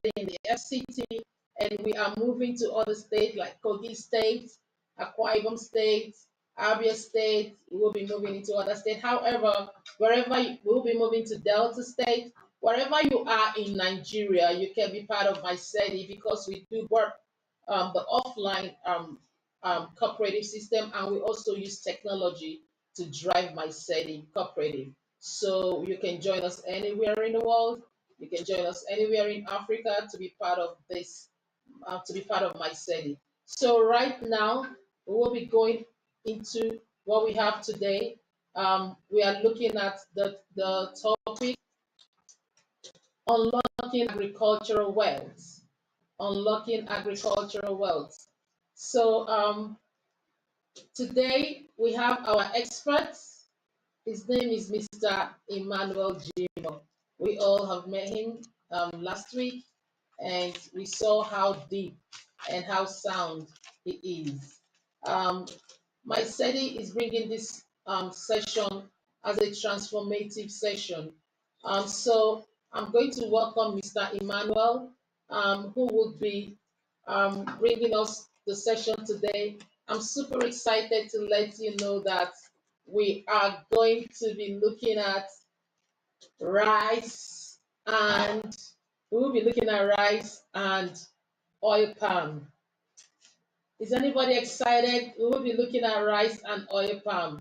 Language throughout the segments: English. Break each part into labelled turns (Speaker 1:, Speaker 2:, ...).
Speaker 1: Misedi in the FCT, and we are moving to other states like Kogi State, Akwa Ibom State, Abia State. We will be moving into other states. However, we'll be moving to Delta State. Wherever you are in Nigeria, you can be part of Misedi because we do work the offline cooperative system, and we also use technology to drive Misedi cooperative. So you can join us anywhere in the world. You can join us anywhere in Africa to be part of this, to be part of Misedi. So right now, we will be going into what we have today. We are looking at the topic unlocking agricultural wealth. Unlocking agricultural wealth. So today we have our expert. His name is Mr. Emmanuel Jimo. We all have met him last week, and we saw how deep and how sound he is. My study is bringing this session as a transformative session. So I'm going to welcome Mr. Emmanuel, who will be bringing us the session today. I'm super excited to let you know that we are going to be looking at rice and we will be looking at rice and oil palm. Is anybody excited? We will be looking at rice and oil palm.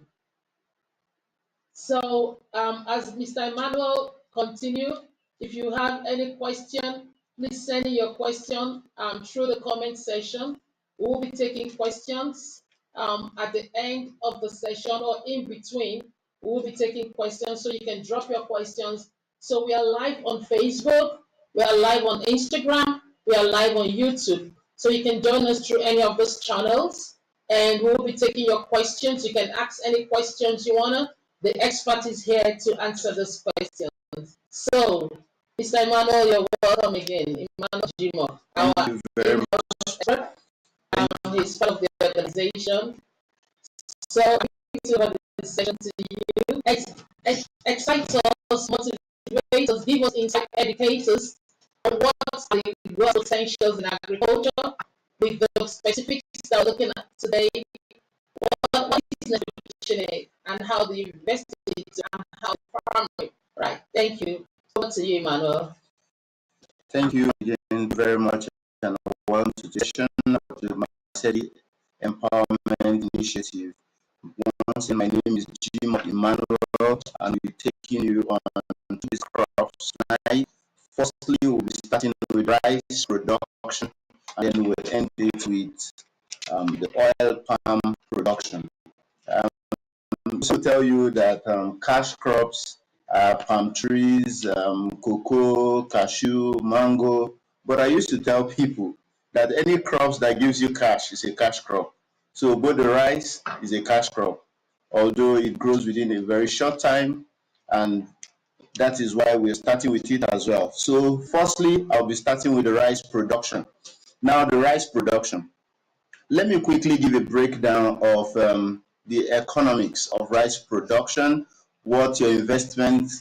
Speaker 1: So as Mr. Emmanuel continue, if you have any question, please send in your question through the comment section. We will be taking questions at the end of the session or in between. We will be taking questions, so you can drop your questions. So we are live on Facebook, we are live on Instagram, we are live on YouTube. So you can join us through any of those channels, and we will be taking your questions. You can ask any questions you wanna. The expert is here to answer those questions. So, Mr. Emmanuel, you're welcome again. Emmanuel Jimo, our expert. He's part of the organization. So, I'm going to have this session to you. Excite us, motivate us, give us insight, educate us on what's the growth potentials in agriculture with the specifics that we're looking at today. What is nutrition and how do you invest it and how to farm it? Right. Thank you. Over to you, Emmanuel.
Speaker 2: Thank you again very much, and welcome to the session of the Misedi Empowerment Initiative. Once again, my name is Jim Emmanuel, and we're taking you on to this crops tonight. Firstly, we'll be starting with rice production, and then we'll end it with the oil palm production. So tell you that cash crops are palm trees, cocoa, cashew, mango. But I used to tell people that any crops that gives you cash is a cash crop. So both the rice is a cash crop, although it grows within a very short time, and that is why we're starting with it as well. So firstly, I'll be starting with the rice production. Now the rice production. Let me quickly give a breakdown of the economics of rice production, what your investment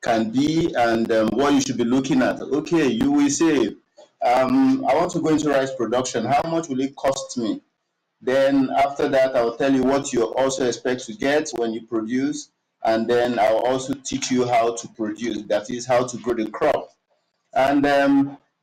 Speaker 2: can be, and what you should be looking at. Okay, you will say, I want to go into rice production. How much will it cost me? Then after that, I'll tell you what you also expect to get when you produce, and then I'll also teach you how to produce, that is how to grow the crop. And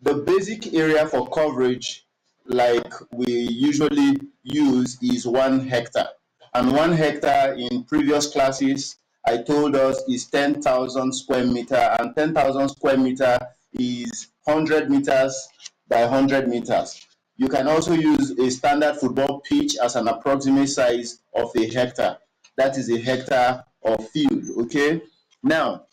Speaker 2: the basic area for coverage, like we usually use, is 1 hectare. And 1 hectare in previous classes, I told us, is 10,000 square meter, and 10,000 square meter is 100 meters by 100 meters. You can also use a standard football pitch as an approximate size of a hectare. That is a hectare of field, okay? Now,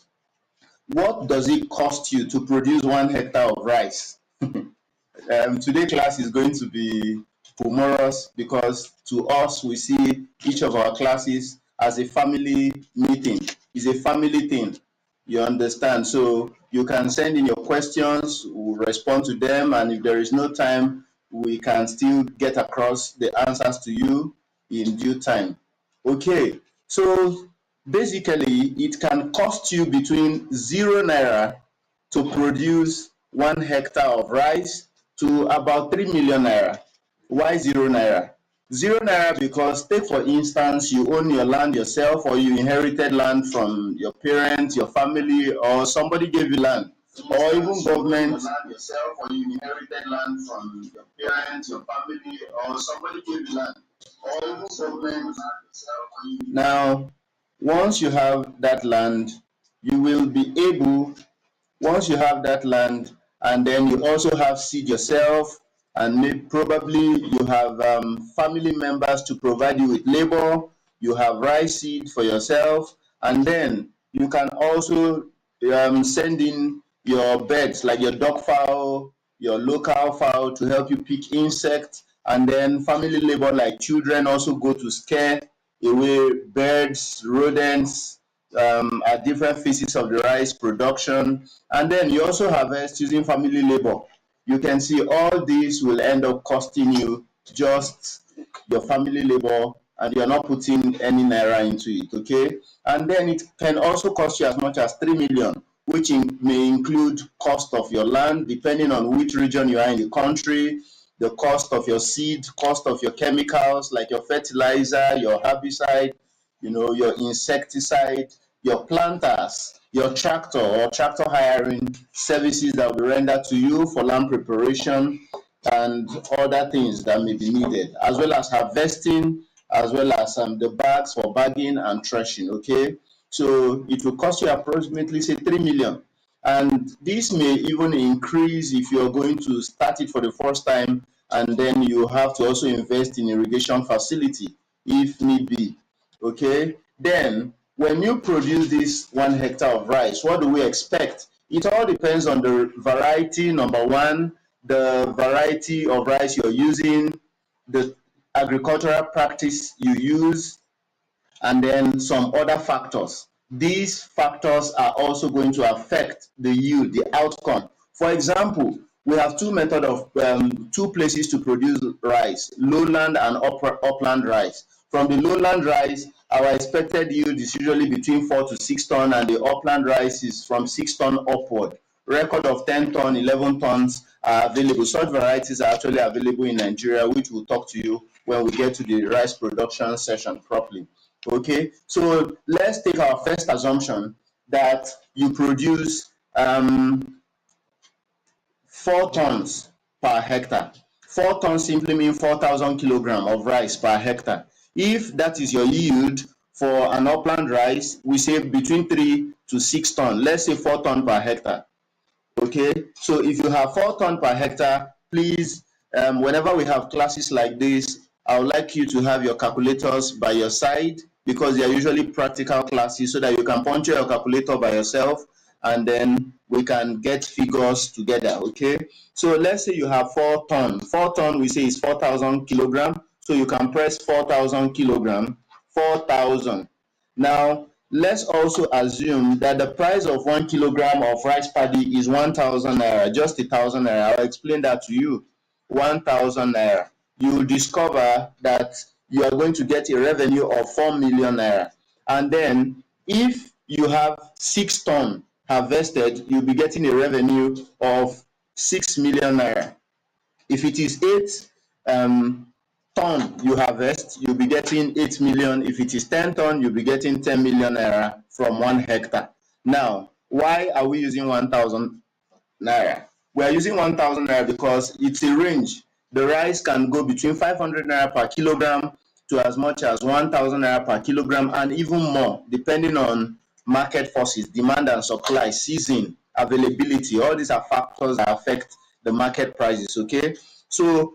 Speaker 2: what does it cost you to produce 1 hectare of rice? Today class is going to be humorous because to us, we see each of our classes as a family meeting. It's a family thing, you understand? So you can send in your questions, we'll respond to them, and if there is no time, we can still get across the answers to you in due time. Okay, so basically, it can cost you between 0 naira to produce 1 hectare of rice to about 3 million naira. Why 0 naira? 0 naira because, take for instance, you own your land yourself, or you inherited land from your parents, your family, or somebody gave you land, or even government. Land yourself, or you inherited land from your parents, your family, or somebody gave you land, or even government. Now, once you have that land, you will be able once you have that land, and then you also have seed yourself, and probably you have family members to provide you with labor, you have rice seed for yourself, and then you can also send in your birds like your duck fowl, your local fowl, to help you pick insects, and then family labor like children also go to scare away birds, rodents, at different phases of the rice production, and then you also harvest using family labor. You can see all these will end up costing you just your family labor, and you're not putting any naira into it, okay? And then it can also cost you as much as 3 million, which may include cost of your land, depending on which region you are in the country, the cost of your seed, cost of your chemicals like your fertilizer, your herbicide, your insecticide, your planters, your tractor or tractor hiring services that will be rendered to you for land preparation and other things that may be needed, as well as harvesting, as well as the bags for bagging and threshing, okay? So it will cost you approximately, say, 3 million. And this may even increase if you're going to start it for the first time, and then you have to also invest in irrigation facility if need be. Okay, then when you produce this 1 hectare of rice, what do we expect? It all depends on the variety, number one, the variety of rice you're using, the agricultural practice you use, and then some other factors. These factors are also going to affect the yield, the outcome. For example, we have two places to produce rice: lowland and upland rice. From the lowland rice, our expected yield is usually between 4 to 6 ton, and the upland rice is from 6 ton upward. Record of 10 ton, 11 tons are available. Such varieties are actually available in Nigeria, which we'll talk to you when we get to the rice production session properly. Okay, so let's take our first assumption that you produce 4 tons per hectare. 4 tons simply means 4,000 kilograms of rice per hectare. If that is your yield for an upland rice, we say between 3 to 6 tons. Let's say 4 tons per hectare. Okay, so if you have 4 ton per hectare, please, whenever we have classes like this, I would like you to have your calculators by your side, because they are usually practical classes, so that you can puncture your calculator by yourself, and then we can get figures together. Okay, so let's say you have 4 ton. 4 ton, we say, is 4,000 kilogram, so you can press 4,000 kilogram, 4,000. Now, let's also assume that the price of 1 kilogram of rice paddy is 1,000 naira, just 1,000 naira. I'll explain that to you. 1,000 naira. You will discover that you are going to get a revenue of 4 million naira. And then, if you have 6 ton harvested, you'll be getting a revenue of 6 million naira. If it is 8 ton you harvest, you'll be getting 8 million. If it is 10 ton, you'll be getting 10 million naira from 1 hectare. Now, why are we using 1,000 naira? We are using 1,000 naira because it's a range. The rice can go between 500 naira per kilogram to as much as 1,000 naira per kilogram, and even more, depending on market forces, demand and supply, season, availability. All these are factors that affect the market prices. Okay, so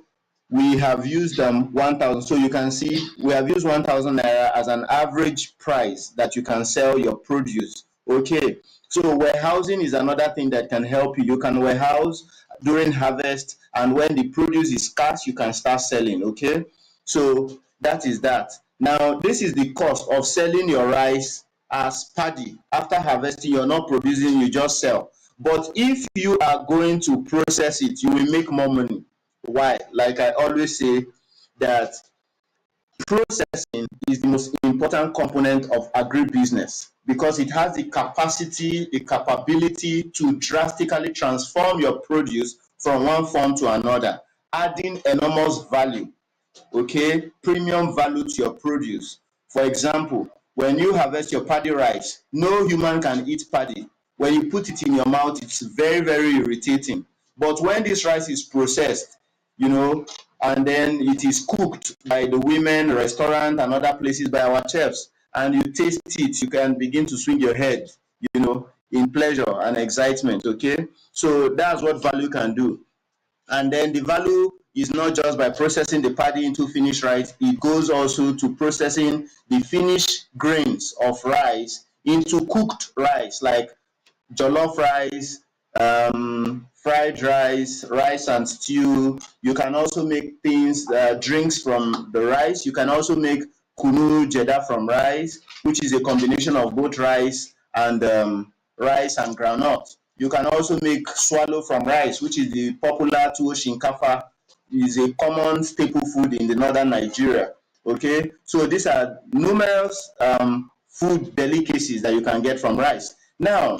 Speaker 2: we have used 1,000. So you can see we have used 1,000 naira as an average price that you can sell your produce. Okay, so warehousing is another thing that can help you. You can warehouse during harvest, and when the produce is scarce, you can start selling. Okay, so that is that. Now, this is the cost of selling your rice as paddy. After harvesting, you're not producing, you just sell. But if you are going to process it, you will make more money. Why? Like I always say, that Processing is the most important component of agribusiness because it has the capacity, the capability to drastically transform your produce from one form to another, adding enormous value, okay, premium value to your produce. For example, when you harvest your paddy rice, no human can eat paddy. When you put it in your mouth, it's very, very irritating. But when this rice is processed, you know, and then it is cooked by the women, restaurant, and other places by our chefs, and you taste it, you can begin to swing your head, in pleasure and excitement, okay? So that's what value can do. And then the value is not just by processing the paddy into finished rice, it goes also to processing the finished grains of rice into cooked rice like jollof rice, fried rice, rice and stew. You can also make things, drinks from the rice. You can also make kunu jeda from rice, which is a combination of both rice and groundnut. You can also make swallow from rice, which is the popular tuwo shinkafa, is a common staple food in the northern Nigeria. Okay, so these are numerous food delicacies that you can get from rice. Now,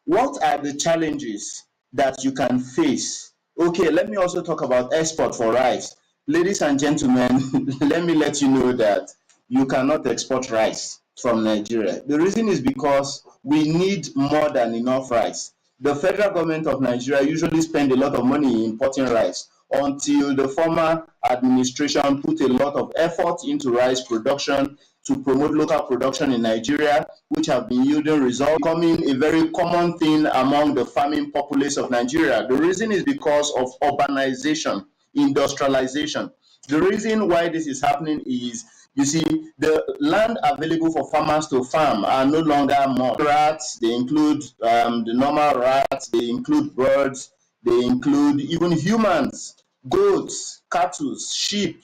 Speaker 2: what are the challenges that you can face? Okay, let me also talk about export for rice. Ladies and gentlemen, let me let you know that you cannot export rice from Nigeria. The reason is because we need more than enough rice. The federal government of Nigeria usually spend a lot of money importing rice until the former administration put a lot of effort into rice production to promote local production in Nigeria, which have been yielding results, becoming a very common thing among the farming populace of Nigeria. The reason is because of urbanization, industrialization. The reason why this is happening is, you see, the land available for farmers to farm are no longer more rats. They include the normal rats, they include birds, they include even humans, goats, cattle, sheep,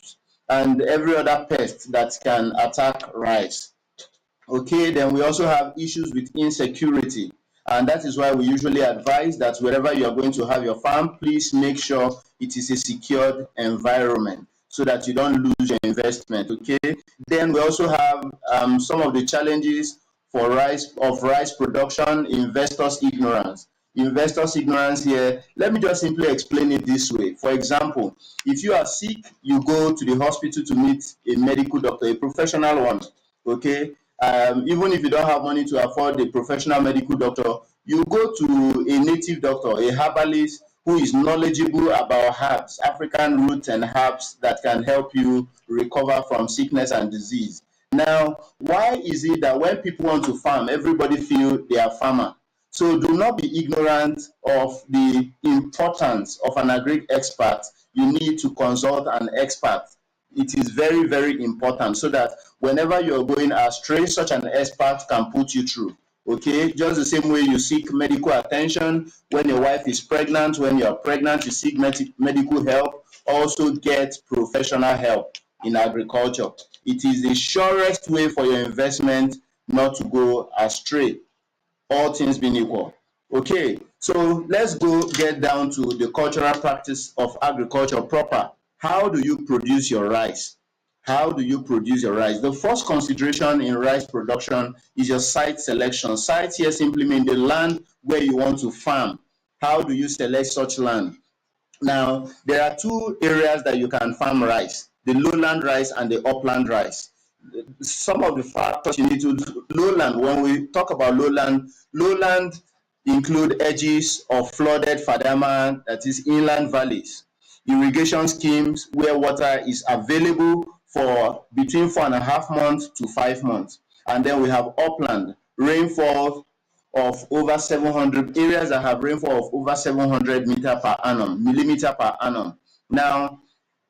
Speaker 2: and every other pest that can attack rice. Okay, then we also have issues with insecurity, and that is why we usually advise that wherever you are going to have your farm, please make sure it is a secured environment so that you don't lose your investment. Okay, then we also have some of the challenges for rice production. Investors ignorance here, let me just simply explain it this way. For example, if you are sick, you go to the hospital to meet a medical doctor, a professional one. Okay, even if you don't have money to afford a professional medical doctor, you go to a native doctor, a herbalist who is knowledgeable about herbs, African roots and herbs that can help you recover from sickness and disease. Now, why is it that when people want to farm, everybody feel they are farmer? So do not be ignorant of the importance of an agri expert. You need to consult an expert. It is very, very important so that whenever you're going astray, such an expert can put you through. Okay, just the same way you seek medical attention when your wife is pregnant, when you're pregnant, you seek medical help, also get professional help in agriculture. It is the surest way for your investment not to go astray, all things being equal. Okay, so let's go get down to the cultural practice of agriculture proper. How do you produce your rice? How do you produce your rice? The first consideration in rice production is your site selection. Site here simply means the land where you want to farm. How do you select such land? Now, there are two areas that you can farm rice, the lowland rice and the upland rice. Some of the factors you need to lowland, when we talk about lowland include edges of flooded fadama, that is inland valleys, irrigation schemes where water is available for between 4.5 months to 5 months. And then we have upland, rainfall of over 700, areas that have rainfall of over 700 millimeter per annum. Now,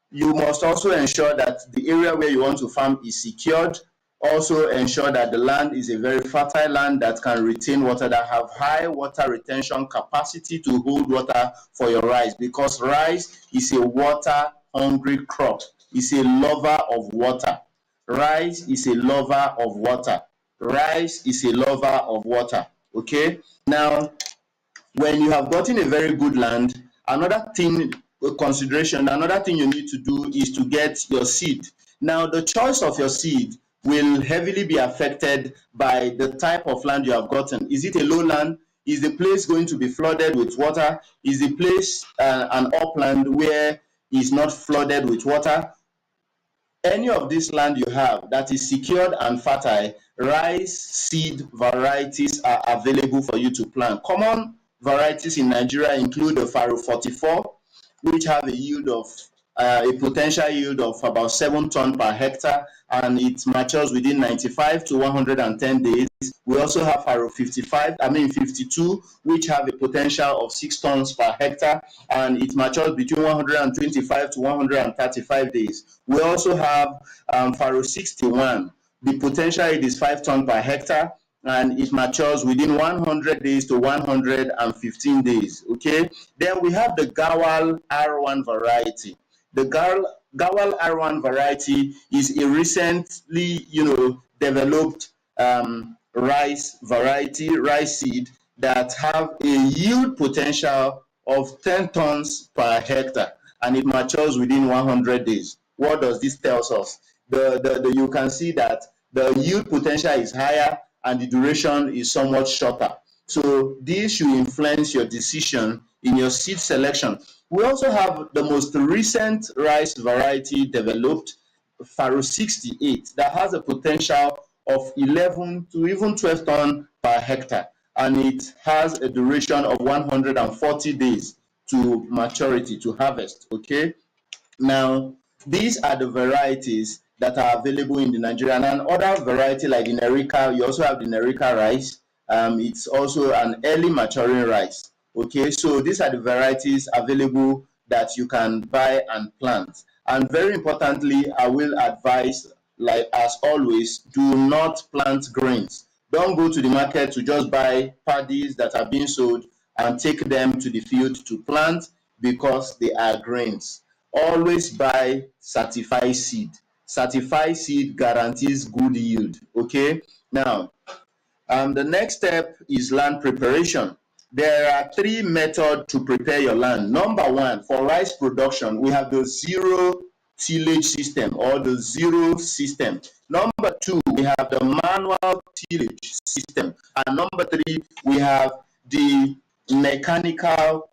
Speaker 2: you must also ensure that the area where you want to farm is secured. Also ensure that the land is a very fertile land that can retain water, that have high water retention capacity to hold water for your rice, because rice is a water hungry crop. It's a lover of water. Rice is a lover of water. Rice is a lover of water. Okay. Now, when you have gotten a very good land, another thing you need to do is to get your seed. Now, the choice of your seed will heavily be affected by the type of land you have gotten. Is it a lowland? Is the place going to be flooded with water? Is the place an upland where it's not flooded with water? Any of this land you have that is secured and fertile, rice seed varieties are available for you to plant. Common varieties in Nigeria include the Faro 44, which have a yield of a potential yield of about 7 tons per hectare, and it matures within 95 to 110 days. We also have Faro 52, which have a potential of 6 tons per hectare, and it matures between 125 to 135 days. We also have Faro 61. The potential yield is 5 tons per hectare, and it matures within 100 days to 115 days. Okay. Then we have the Gawal R1 variety. The Gawal R1 variety is a recently, developed rice variety, rice seed that have a yield potential of 10 tons per hectare, and it matures within 100 days. What does this tell us? You can see that the yield potential is higher and the duration is somewhat shorter. So this should influence your decision in your seed selection. We also have the most recent rice variety developed, Faro 68, that has a potential of 11 to even 12 ton per hectare, and it has a duration of 140 days to maturity, to harvest. Okay. Now, these are the varieties that are available in the Nigerian, and other variety like the Nerika. You also have the Nerika rice. It's also an early maturing rice. Okay, so these are the varieties available that you can buy and plant. And very importantly, I will advise, like as always, do not plant grains. Don't go to the market to just buy paddies that are being sold and take them to the field to plant because they are grains. Always buy certified seed. Certified seed guarantees good yield. Okay. Now, the next step is land preparation. There are 3 methods to prepare your land. Number 1, for rice production, we have the zero tillage system or the zero system. Number 2, we have the manual tillage system. And number 3, we have the mechanical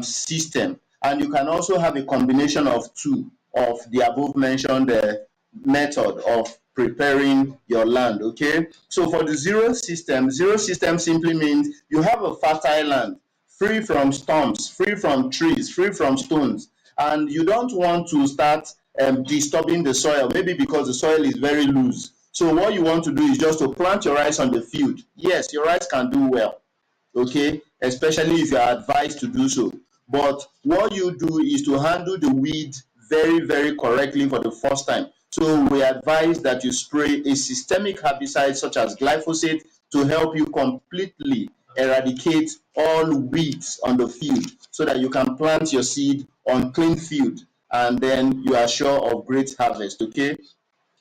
Speaker 2: system. And you can also have a combination of 2 of the above mentioned method of preparing your land. Okay, so for the zero system simply means you have a fertile land free from storms, free from trees, free from stones, and you don't want to start disturbing the soil, maybe because the soil is very loose. So what you want to do is just to plant your rice on the field. Yes, your rice can do well, okay, especially if you are advised to do so. But what you do is to handle the weed very, very correctly for the first time. So we advise that you spray a systemic herbicide such as glyphosate to help you completely eradicate all weeds on the field so that you can plant your seed on clean field, and then you are sure of great harvest. Okay.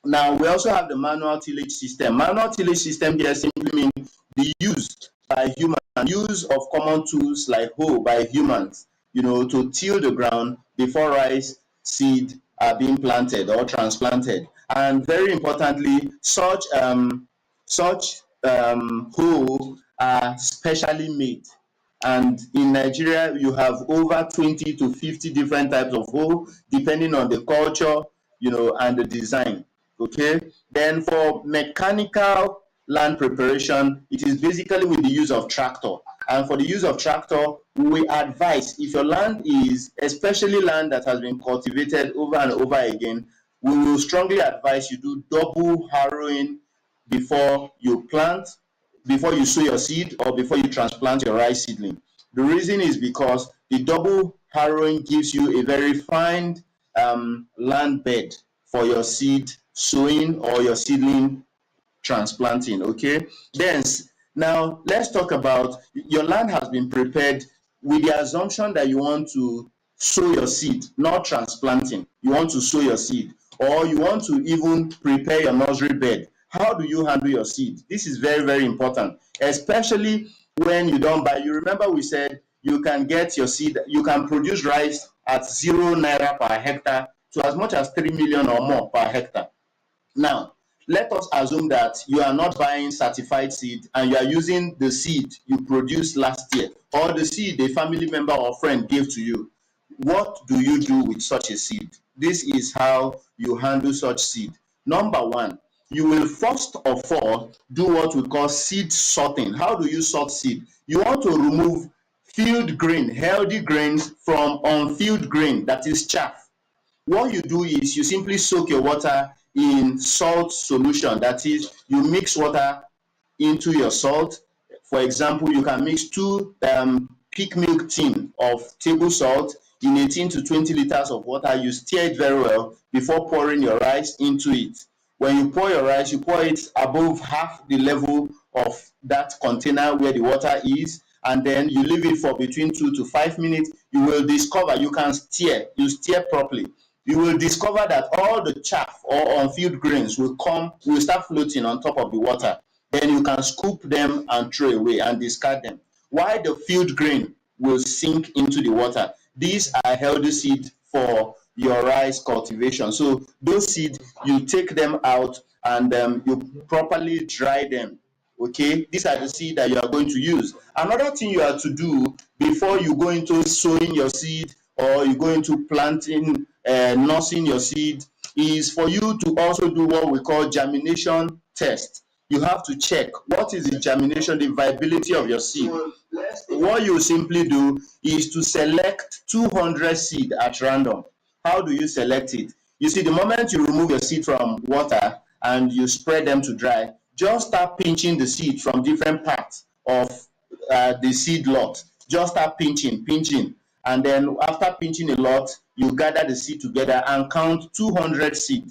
Speaker 2: Now we also have the manual tillage system. Manual tillage system here simply means the use of common tools like hoe by humans, to till the ground before rice seed are being planted or transplanted. And very importantly, such hoe are specially made. And in Nigeria, you have over 20 to 50 different types of hoe, depending on the culture, and the design. Okay. Then for mechanical land preparation, it is basically with the use of tractor. And for the use of tractor, we advise, if your land is, especially land that has been cultivated over and over again, we will strongly advise you do double harrowing before you plant, before you sow your seed, or before you transplant your rice seedling. The reason is because the double harrowing gives you a very fine land bed for your seed sowing or your seedling transplanting. Okay. Then now let's talk about your land has been prepared with the assumption that you want to sow your seed, not transplanting. You want to sow your seed, or you want to even prepare your nursery bed. How do you handle your seed? This is very, very important, especially when you don't buy. You remember we said you can get your seed, you can produce rice at 0 naira per hectare to as much as 3 million or more per hectare. Now, let us assume that you are not buying certified seed and you are using the seed you produced last year or the seed a family member or friend gave to you. What do you do with such a seed? This is how you handle such seed. Number one, you will first of all do what we call seed sorting. How do you sort seed? You want to remove field grain, healthy grains from unfilled grain, that is chaff. What you do is you simply soak your water in salt solution. That is, you mix water into your salt. For example, you can mix two peak milk tin of table salt in 18 to 20 liters of water. You stir it very well before pouring your rice into it. When you pour your rice, you pour it above half the level of that container where the water is, and then you leave it for between 2 to 5 minutes. You will discover, you stir properly. You will discover that all the chaff or unfilled grains will start floating on top of the water. Then you can scoop them and throw away and discard them. While the filled grain will sink into the water. These are healthy seed for your rice cultivation. So those seeds, you take them out and you properly dry them. Okay, these are the seed that you are going to use. Another thing you are to do before you go into sowing your seed or you go into planting, nursing your seed, is for you to also do what we call germination test. You have to check what is the germination, the viability of your seed. What you simply do is to select 200 seed at random. How do you select it? You see, the moment you remove your seed from water and you spread them to dry, just start pinching the seed from different parts of the seed lot. Just start pinching. And then after pinching a lot, you gather the seed together and count 200 seed.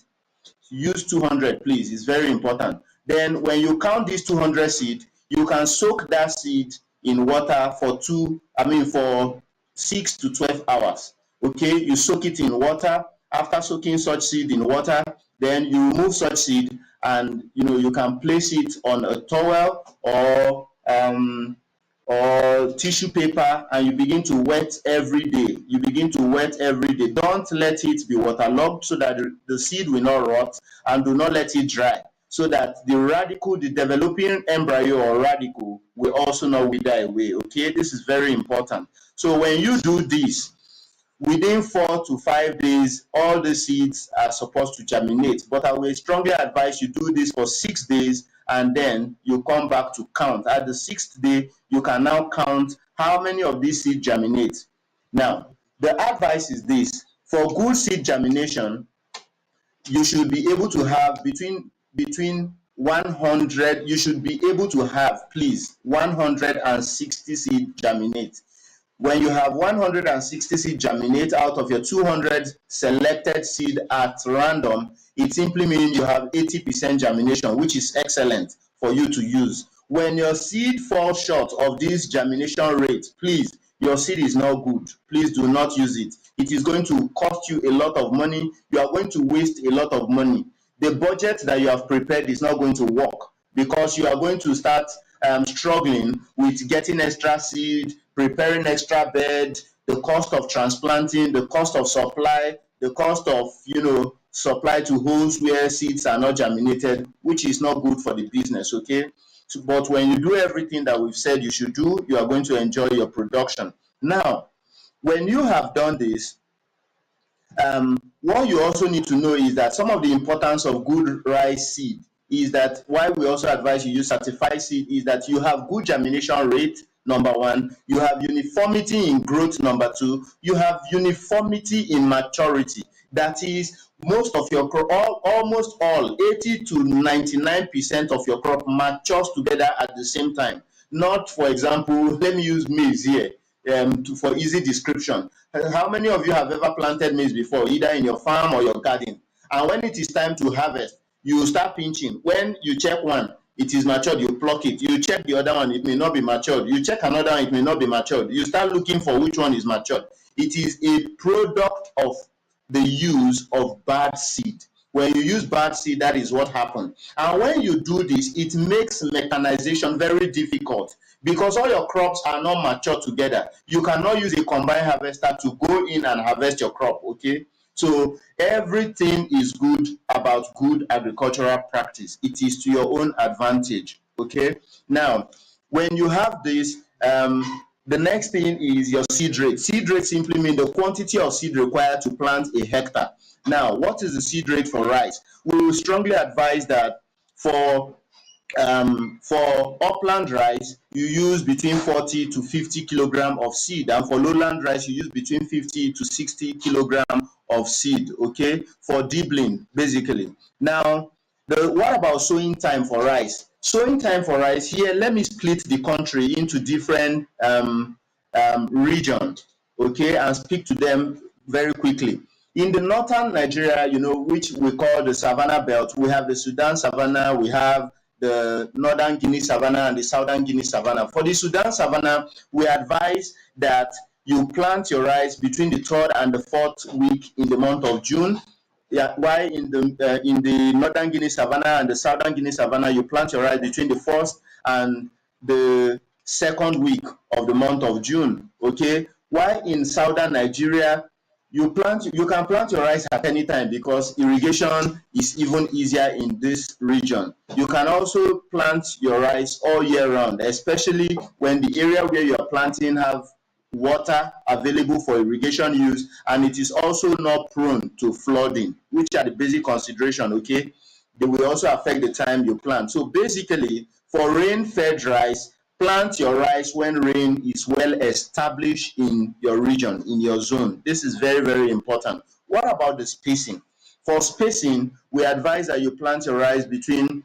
Speaker 2: Use 200, please. It's very important. Then when you count these 200 seed, you can soak that seed in water for 6 to 12 hours. Okay, you soak it in water. After soaking such seed in water, then you remove such seed and you can place it on a towel or tissue paper, and you begin to wet every day. Don't let it be waterlogged so that the seed will not rot, and do not let it dry so that the developing embryo or radicle will also not wither away. Okay, this is very important. So when you do this, within 4 to 5 days, all the seeds are supposed to germinate. But I will strongly advise you do this for 6 days, and then you come back to count. At the 6th day, you can now count how many of these seeds germinate. Now, the advice is this: for good seed germination, you should be able to have between 100. You should be able to have, please, 160 seed germinate. When you have 160 seed germinate out of your 200 selected seed at random, it simply means you have 80% germination, which is excellent for you to use. When your seed falls short of this germination rate, please, your seed is not good. Please do not use it. It is going to cost you a lot of money. You are going to waste a lot of money. The budget that you have prepared is not going to work, because you are going to start struggling with getting extra seed, preparing extra bed, the cost of transplanting, the cost of supply, the cost of supply to homes where seeds are not germinated, which is not good for the business. Okay, but when you do everything that we've said you should do, you are going to enjoy your production. Now, when you have done this, what you also need to know is that some of the importance of good rice seed is that why we also advise you use certified seed is that you have good germination rate, number one. You have uniformity in growth, number two. You have uniformity in maturity. That is, most of your crop, almost all, 80 to 99% of your crop matures together at the same time. Not, for example, let me use maize here. For easy description, how many of you have ever planted maize before, either in your farm or your garden? And when it is time to harvest, you start pinching. When you check one, it is matured, you pluck it. You check the other one, it may not be matured. You check another one, it may not be matured. You start looking for which one is matured. It is a product of the use of bad seed. When you use bad seed, that is what happens. And when you do this, it makes mechanization very difficult, because all your crops are not mature together. You cannot use a combine harvester to go in and harvest your crop. Okay, So everything is good about good agricultural practice. It is to your own advantage. Okay. Now, when you have this, the next thing is your seed rate. Seed rate simply means the quantity of seed required to plant a hectare. Now, what is the seed rate for rice? We will strongly advise that for upland rice, you use between 40 to 50 kilogram of seed, and for lowland rice, you use between 50 to 60 kilogram of seed. Okay, for dibbling, basically. Now, what about sowing time for rice? Sowing time for rice, here, let me split the country into different regions, okay, and speak to them very quickly. In the northern Nigeria, which we call the Savannah Belt, we have the Sudan Savannah, we have the Northern Guinea Savannah and the Southern Guinea Savannah. For the Sudan Savannah, we advise that you plant your rice between the 3rd and the 4th week in the month of June. Yeah, while in the Northern Guinea Savannah and the Southern Guinea Savannah, you plant your rice between the 1st and the 2nd week of the month of June. Okay, while in Southern Nigeria, you can plant your rice at any time because irrigation is even easier in this region. You can also plant your rice all year round, especially when the area where you are planting have water available for irrigation use, and it is also not prone to flooding, which are the basic consideration. Okay, they will also affect the time you plant. So basically, for rain-fed rice, plant your rice when rain is well established in your region, in your zone. This is very, very important. What about the spacing? For spacing, we advise that you plant your rice between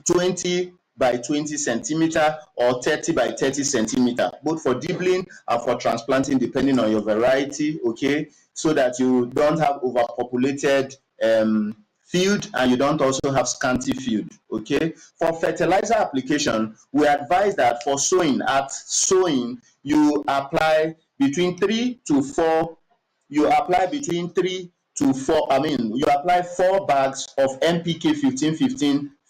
Speaker 2: 20 by 20 centimeter or 30 by 30 centimeter, both for dibbling and for transplanting, depending on your variety. Okay, so that you don't have overpopulated field and you don't also have scanty field. Okay, for fertilizer application, we advise that for sowing, you apply between 3 to 4 you apply between 3 to 4 you apply 4 bags of NPK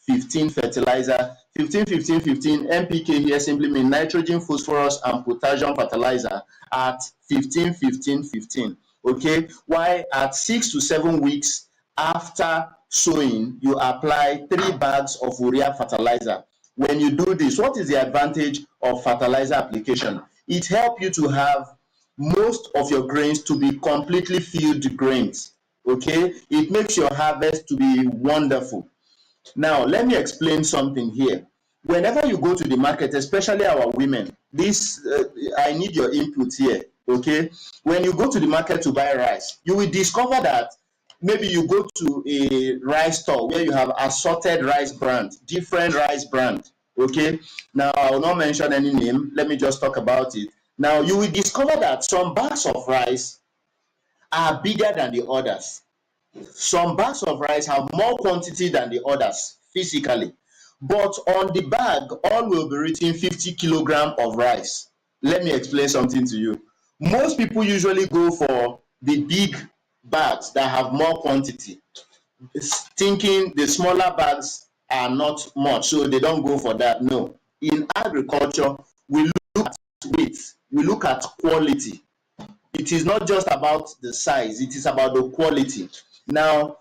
Speaker 2: 15-15-15 fertilizer. 15-15-15 NPK here simply means nitrogen, phosphorus and potassium fertilizer at 15-15-15. Okay, while at 6 to 7 weeks after sowing, you apply 3 bags of urea fertilizer. When you do this, what is the advantage of fertilizer application? It helps you to have most of your grains to be completely filled grains. Okay, it makes your harvest to be wonderful. Now, let me explain something here. Whenever you go to the market, especially our women, I need your input here. Okay, when you go to the market to buy rice, you will discover that maybe you go to a rice store where you have assorted rice brand, different rice brand. Okay, now I will not mention any name. Let me just talk about it. Now, you will discover that some bags of rice are bigger than the others. Some bags of rice have more quantity than the others physically. But on the bag, all will be written 50 kilogram of rice. Let me explain something to you. Most people usually go for the big bags that have more quantity, thinking the smaller bags are not much, so they don't go for that. No. In agriculture, we look at weight, we look at quality. It is not just about the size, it is about the quality. Now,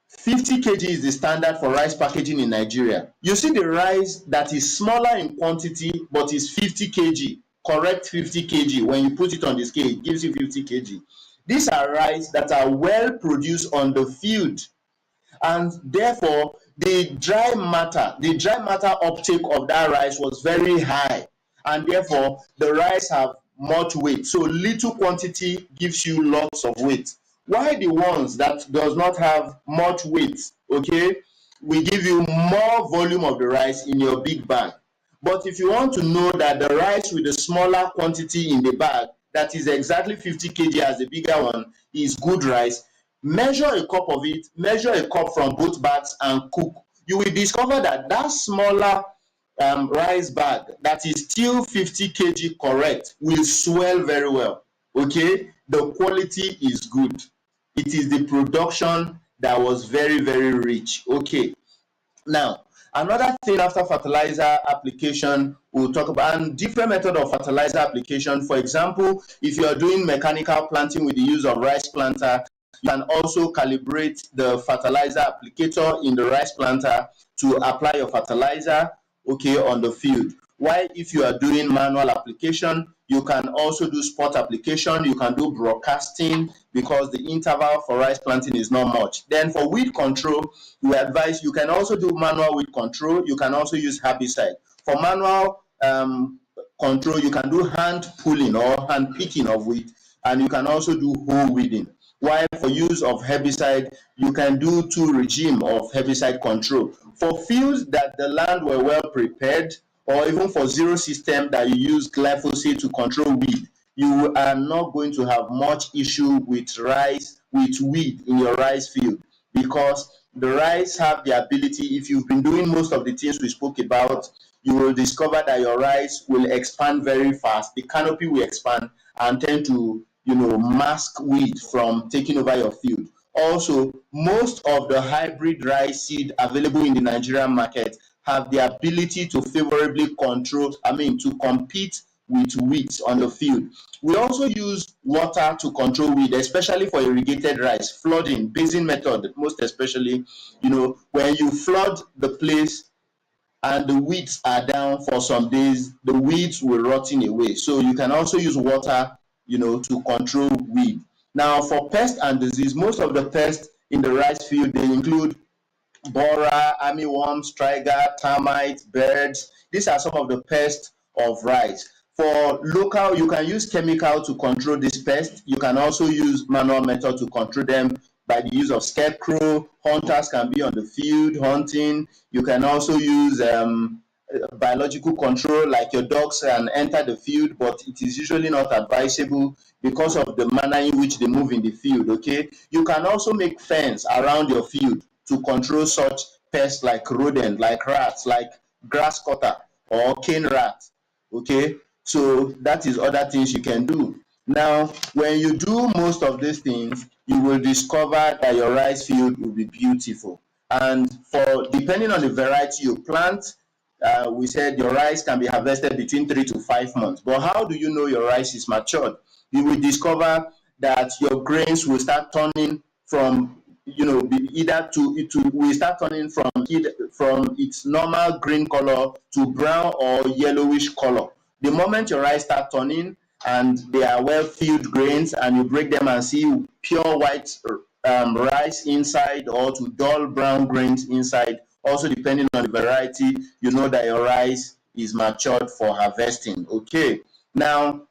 Speaker 2: 50 kg is the standard for rice packaging in Nigeria. You see the rice that is smaller in quantity but is 50 kg, correct 50 kg. When you put it on the scale, it gives you 50 kg. These are rice that are well produced on the field, and therefore the dry matter uptake of that rice was very high, and therefore the rice have much weight. So little quantity gives you lots of weight, while the ones that does not have much weight, okay, will give you more volume of the rice in your big bag. But if you want to know that the rice with the smaller quantity in the bag, that is exactly 50 kg as the bigger one, is good rice, measure a cup of it, measure a cup from both bags and cook. You will discover that that smaller rice bag that is still 50 kg correct will swell very well. Okay, the quality is good. It is the production that was very, very rich. Okay, now another thing after fertilizer application we'll talk about, and different method of fertilizer application. For example, if you are doing mechanical planting with the use of rice planter, You can also calibrate the fertilizer applicator in the rice planter to apply your fertilizer, okay, on the field. While if you are doing manual application, you can also do spot application, you can do broadcasting, because the interval for rice planting is not much. Then for weed control, we advise you can also do manual weed control, you can also use herbicide. For manual control, you can do hand pulling or hand picking of weed, and you can also do whole weeding. While for use of herbicide, you can do two regime of herbicide control. For fields that the land were well prepared, or even for zero system that you use glyphosate to control weed, you are not going to have much issue with weed in your rice field, because the rice have the ability, if you've been doing most of the things we spoke about, you will discover that your rice will expand very fast. The canopy will expand and tend to, mask weed from taking over your field. Also, most of the hybrid rice seed available in the Nigerian market have the ability to favorably to compete with weeds on the field. We also use water to control weed, especially for irrigated rice, flooding, basin method, most especially, when you flood the place and the weeds are down for some days, the weeds will rotting away. So you can also use water, to control weed. Now for pest and disease, most of the pests in the rice field, they include borer, armyworms, striga, termites, birds. These are some of the pests of rice. For local, you can use chemical to control this pest. You can also use manual method to control them by the use of scarecrow. Hunters can be on the field hunting. You can also use biological control, like your dogs can enter the field, but it is usually not advisable because of the manner in which they move in the field. Okay, you can also make fence around your field to control such pests like rodent, like rats, like grass cutter or cane rat. Okay, so that is other things you can do. Now when you do most of these things, you will discover that your rice field will be beautiful. And for depending on the variety you plant, we said your rice can be harvested between 3 to 5 months. But how do you know your rice is matured? You will discover that your grains will start turning from, either to it will start turning from its normal green color to brown or yellowish color. The moment your rice start turning and they are well filled grains, and you break them and see pure white rice inside, or to dull brown grains inside, also depending on the variety, you know that your rice is matured for harvesting. Okay, now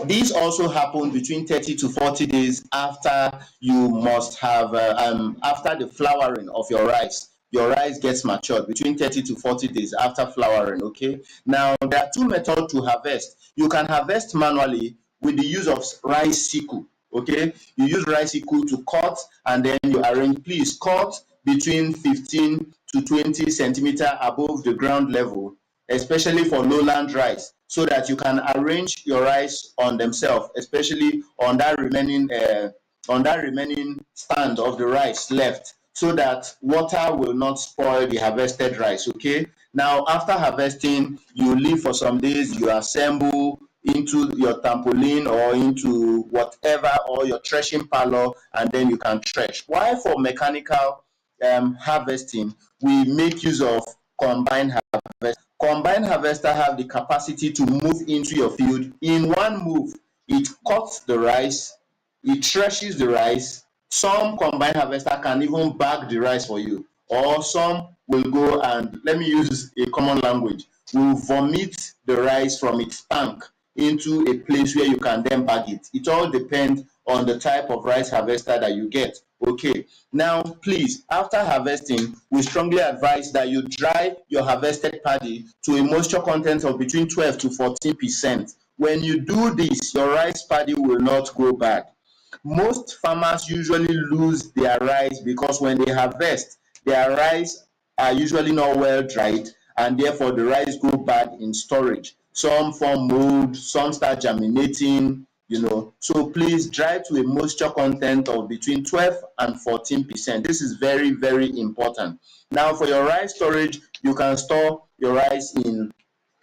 Speaker 2: this also happens between 30 to 40 days after you must have after the flowering of your rice. Your rice gets matured between 30 to 40 days after flowering. Okay, now there are two methods to harvest. You can harvest manually with the use of rice sickle. Okay, you use rice sickle to cut, and then you arrange. Please cut between 15 to 20 centimeter above the ground level, especially for lowland rice, so that you can arrange your rice on themselves, especially on that remaining stand of the rice left, so that water will not spoil the harvested rice. Okay, now after harvesting, you leave for some days, you assemble into your trampoline or into whatever, or your threshing parlor, and then you can thresh. While for mechanical harvesting, we make use of combined harvest. Combined harvester have the capacity to move into your field in one move. It cuts the rice, it threshes the rice. Some combined harvester can even bag the rice for you, or some will go and, let me use a common language, will vomit the rice from its tank into a place where you can then bag it. It all depends on the type of rice harvester that you get. Okay, now please, after harvesting, we strongly advise that you dry your harvested paddy to a moisture content of between 12 to 14%. When you do this, your rice paddy will not go bad. Most farmers usually lose their rice because when they harvest, their rice are usually not well dried, and therefore the rice go bad in storage. Some form mold, some start germinating, So please dry to a moisture content of between 12 and 14%. This is very, very important. Now for your rice storage, you can store your rice in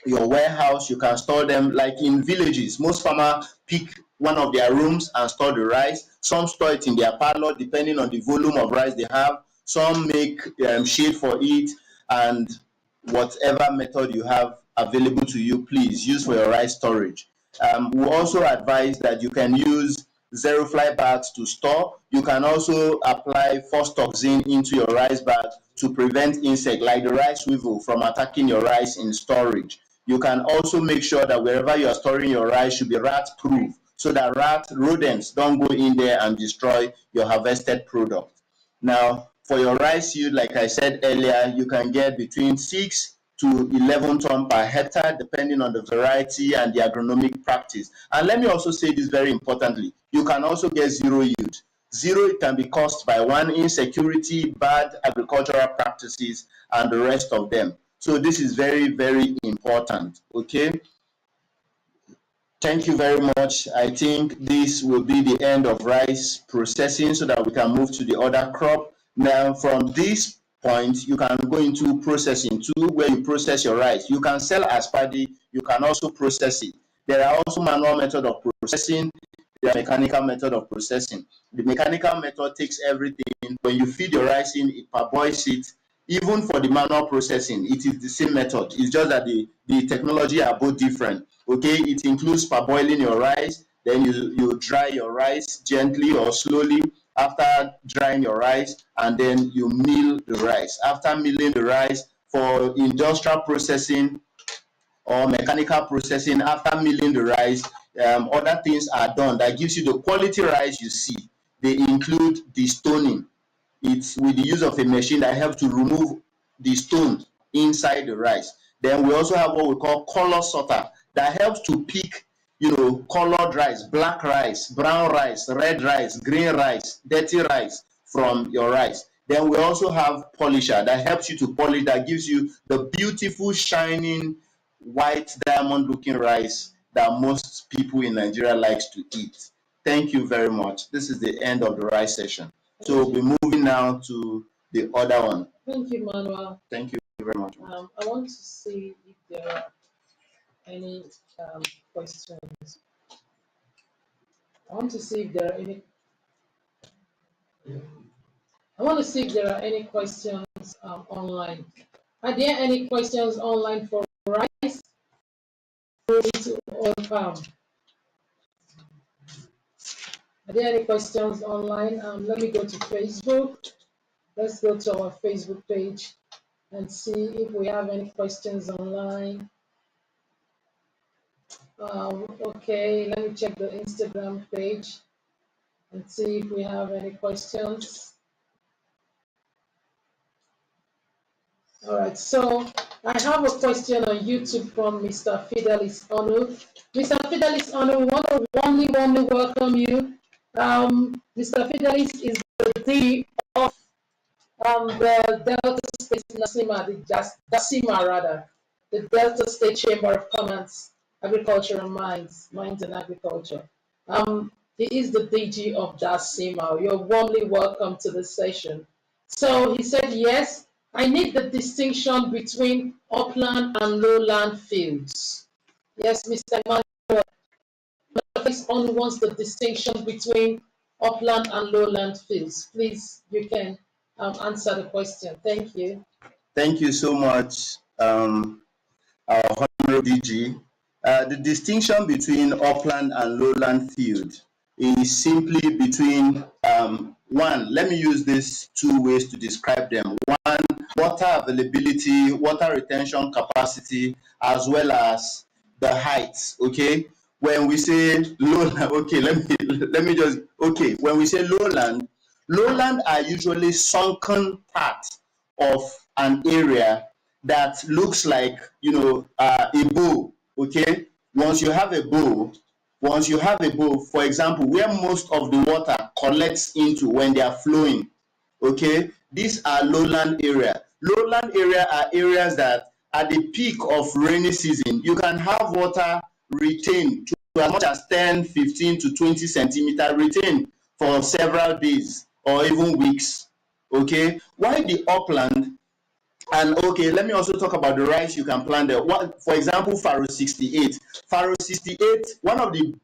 Speaker 2: your warehouse. You can store them like in villages. Most farmers pick one of their rooms and store the rice. Some store it in their parlor, depending on the volume of rice they have. Some make shade for it, and whatever method you have available to you, please use for your rice storage. We also advise that you can use zero fly bags to store. You can also apply force toxin into your rice bag to prevent insect like the rice weevil from attacking your rice in storage. You can also make sure that wherever you are storing your rice should be rat proof, so that rodents don't go in there and destroy your harvested product. Now, for your rice yield, like I said earlier, you can get between 6 to 11 ton per hectare, depending on the variety and the agronomic practice. And let me also say this very importantly, you can also get zero yield. Zero can be caused by one, insecurity, bad agricultural practices, and the rest of them. So this is very, very important. Okay. Thank you very much. I think this will be the end of rice processing so that we can move to the other crop. Now, from this point, you can go into processing too, where you process your rice. You can sell as paddy, you can also process it. There are also manual method of processing, there are mechanical method of processing. The mechanical method takes everything. When you feed your rice in, it parboils it. Even for the manual processing, it is the same method. It's just that the technology are both different. Okay, it includes parboiling your rice, then you dry your rice gently or slowly. After drying your rice, and then you mill the rice. After milling the rice, for industrial processing or mechanical processing, after milling the rice, other things are done that gives you the quality rice you see. They include the stoning. It's with the use of a machine that helps to remove the stone inside the rice. Then we also have what we call color sorter that helps to pick, colored rice, black rice, brown rice, red rice, green rice, dirty rice from your rice. Then we also have polisher that helps you to polish, that gives you the beautiful, shining, white diamond looking rice that most people in Nigeria likes to eat. Thank you very much. This is the end of the rice session. So we'll be moving now to the other one.
Speaker 1: Thank you, Manuel.
Speaker 2: Thank you very much.
Speaker 1: I want to see if there are any questions. I want to see if there are any. I want to see if there are any questions online. Are there any questions online for rice? Are there any questions online? Let me go to Facebook. Let's go to our Facebook page and see if we have any questions online. Okay, let me check the Instagram page and see if we have any questions. All right, so I have a question on YouTube from Mr. Fidelis Onu. Mr. Fidelis Onu, we want to warmly welcome you. Mr. Fidelis is the D of the Delta State NASIMA, the Delta State Chamber of Commerce, Agriculture and Mines and Agriculture. He is the DG of DASIMA. You're warmly welcome to the session. So he said, yes, I need the distinction between upland and lowland fields. Yes, Mr. Emmanuel, only wants the distinction between upland and lowland fields. Please, you can answer the question. Thank you.
Speaker 2: Thank you so much, our Honorable DG. The distinction between upland and lowland field is simply between one, let me use these two ways to describe them. One, water availability, water retention capacity, as well as the heights. Okay, when we say lowland, okay, let me just when we say lowland are usually sunken parts of an area that looks like a bow. Okay, once you have a bow, for example, where most of the water collects into when they are flowing, okay, these are lowland area. Lowland area are areas that at the peak of rainy season you can have water retained to as much as 10, 15 to 20 centimeter retained for several days or even weeks. Okay, while the upland, and okay, let me also talk about the rice you can plant there. For example, Faro 68. Faro 68, one of the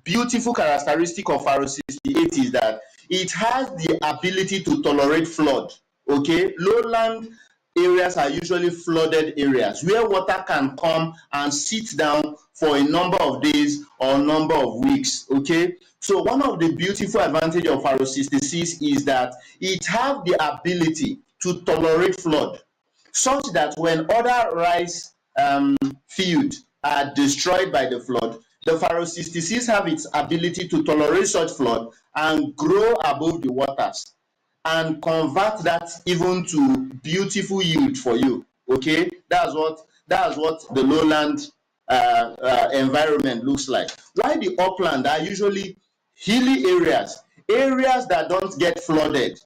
Speaker 2: beautiful characteristic of Faro 68 is that it has the ability to tolerate flood. Okay, lowland areas are usually flooded areas where water can come and sit down for a number of days or number of weeks. Okay, so one of the beautiful advantage of Faro 66 is that it has the ability to tolerate flood, such that when other rice field are destroyed by the flood, the Faro 66 have its ability to tolerate such flood and grow above the waters and convert that even to beautiful yield for you. Okay, that's what the lowland environment looks like. While the upland are usually hilly areas, areas that don't get flooded.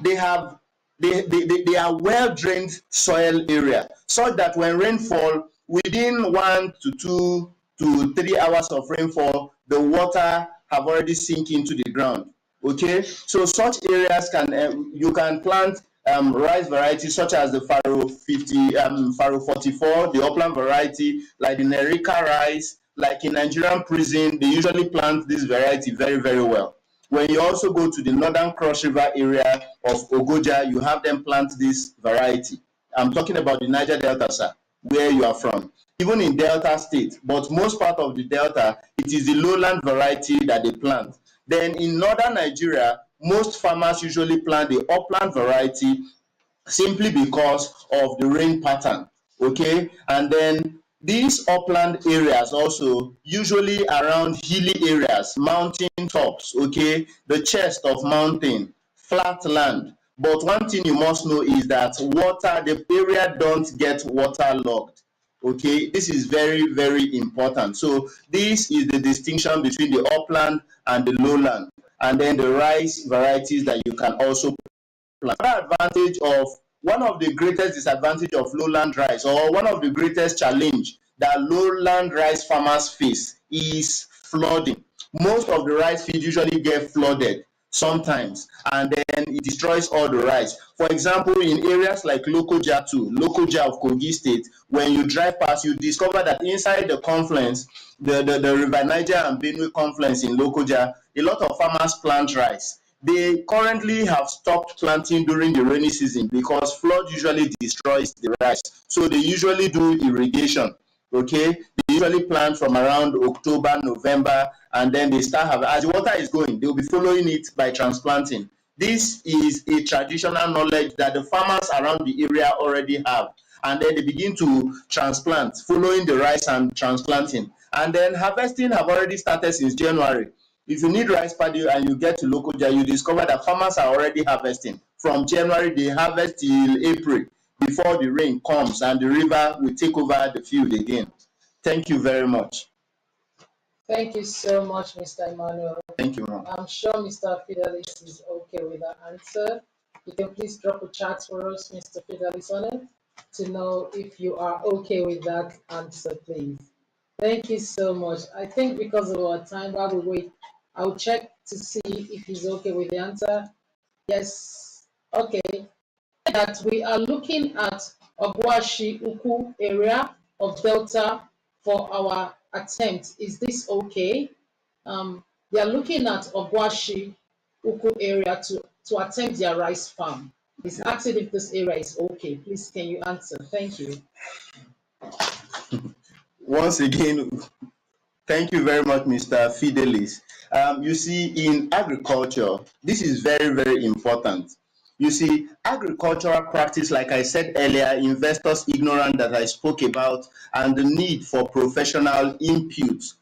Speaker 2: They have they are well drained soil area, such that when rainfall, within 1 to 2 to 3 hours of rainfall, the water have already sink into the ground. Okay, so such areas can you can plant rice varieties such as the Faro 50, Faro 44, the upland variety, like the Nerika rice. Like in Nigerian prison, they usually plant this variety very, very well. When you also go to the northern Cross River area of Ogoja, you have them plant this variety. I'm talking about the Niger Delta, sir, where you are from. Even in Delta State, but most part of the Delta, it is the lowland variety that they plant. Then in northern Nigeria, most farmers usually plant the upland variety simply because of the rain pattern. Okay, and then these upland areas also usually around hilly areas, mountain tops, okay, the chest of mountain, flat land. But one thing you must know is that water, the area don't get waterlogged. Okay, this is very, very important. So this is the distinction between the upland and the lowland, and then the rice varieties that you can also. Another advantage of one of the greatest disadvantage of lowland rice, or one of the greatest challenge that lowland rice farmers face, is flooding. Most of the rice fields usually get flooded sometimes, and then it destroys all the rice. For example, in areas like Lokoja too, Lokoja of Kogi State, when you drive past, you discover that inside the confluence, the River Niger and Benue confluence in Lokoja, a lot of farmers plant rice. They currently have stopped planting during the rainy season because flood usually destroys the rice. So they usually do irrigation. Okay, they usually plant from around October, November, and then they start having, as the water is going, they'll be following it by transplanting. This is a traditional knowledge that the farmers around the area already have, and then they begin to transplant, following the rice and transplanting. And then harvesting have already started since January. If you need rice paddy and you get to Lokoja, you discover that farmers are already harvesting. From January, they harvest till April before the rain comes and the river will take over the field again. Thank you very much.
Speaker 1: Thank you so much, Mr. Emmanuel.
Speaker 2: Thank you, ma'am.
Speaker 1: I'm sure Mr. Fidelis is okay with that answer. You can please drop a chat for us, Mr. Fidelis, on it to know if you are okay with that answer, please. Thank you so much. I think because of our time, while we wait, I'll check to see if he's okay with the answer. Yes. Okay. That we are looking at Ogwashi Uku area of Delta for our attempt. Is this okay? They are looking at Ogwashi Uku area to attempt their rice farm. It's asking if this area is okay. Please, can you answer? Thank you.
Speaker 2: Once again, thank you very much, Mr. Fidelis. You see, in agriculture, this is very, very important. You see, agricultural practice, like I said earlier, investors ignorant that I spoke about, and the need for professional inputs,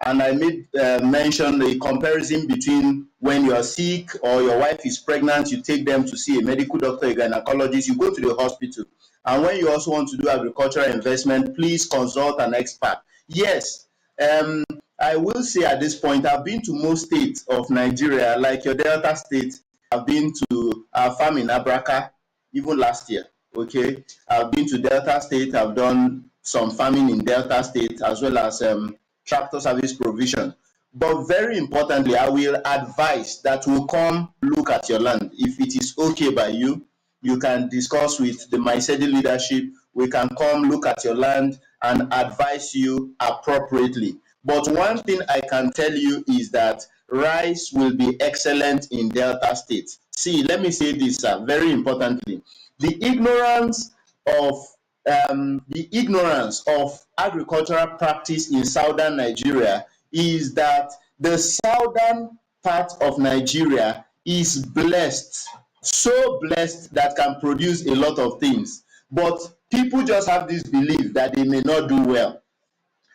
Speaker 2: and I made mention a comparison between when you are sick or your wife is pregnant, you take them to see a medical doctor, a gynecologist, you go to the hospital. And when you also want to do agricultural investment, please consult an expert. Yes, I will say at this point, I've been to most states of Nigeria, like your Delta state. I've been to our farm in Abraka, even last year. Okay, I've been to Delta state. I've done some farming in Delta state as well as tractor service provision. But very importantly, I will advise that we come look at your land. If it is okay by you, you can discuss with the Misedi leadership. We can come look at your land and advise you appropriately. But one thing I can tell you is that rice will be excellent in Delta State. See, let me say this, very importantly. The ignorance of agricultural practice in southern Nigeria is that the southern part of Nigeria is blessed, so blessed that can produce a lot of things. But people just have this belief that they may not do well.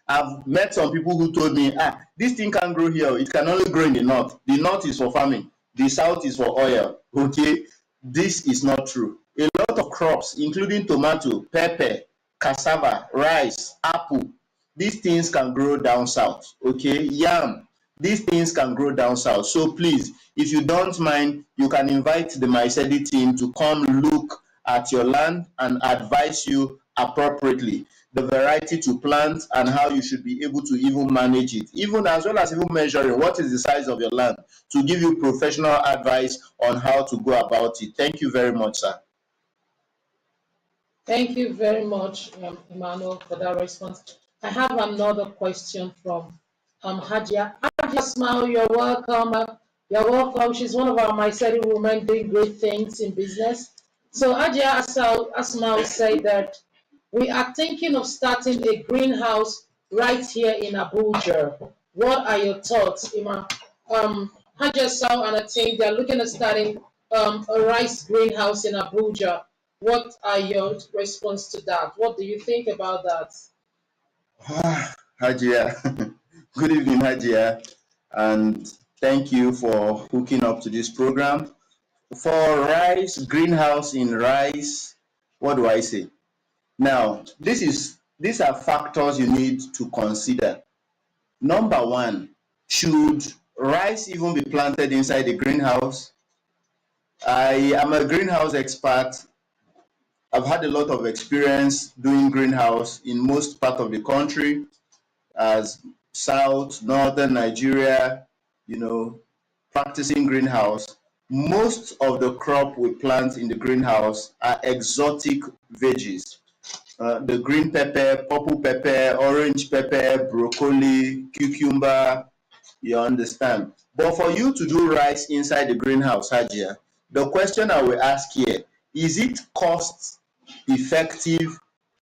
Speaker 2: I've met some people who told me, this thing can't grow here. It can only grow in the north. The north is for farming. The south is for oil. Okay, this is not true. A lot of crops, including tomato, pepper, cassava, rice, apple, these things can grow down south. Okay, yam, these things can grow down south. So please, if you don't mind, you can invite the Misedi team to come look at your land and advise you appropriately the variety to plant and how you should be able to even manage it, even as well as even measuring what is the size of your land to give you professional advice on how to go about it. Thank you very much, sir.
Speaker 1: Thank you very much, Emmanuel, for that response. I have another question from Hajia. Hajia Smile, you're welcome. You're welcome. She's one of our Misedi women doing great things in business. So Hajia Asmao said that we are thinking of starting a greenhouse right here in Abuja. What are your thoughts, Ima? Hajia Sao and a team, they're looking at starting a rice greenhouse in Abuja. What are your response to that? What do you think about that?
Speaker 2: Hajia, good evening, Hajia, and thank you for hooking up to this program. For rice, greenhouse in rice, what do I say? Now, these are factors you need to consider. Number one, should rice even be planted inside a greenhouse? I am a greenhouse expert. I've had a lot of experience doing greenhouse in most part of the country, as south, northern Nigeria, you know, practicing greenhouse. Most of the crop we plant in the greenhouse are exotic veggies. The green pepper, purple pepper, orange pepper, broccoli, cucumber, you understand. But for you to do rice inside the greenhouse, Hajia, the question I will ask here, is it cost effective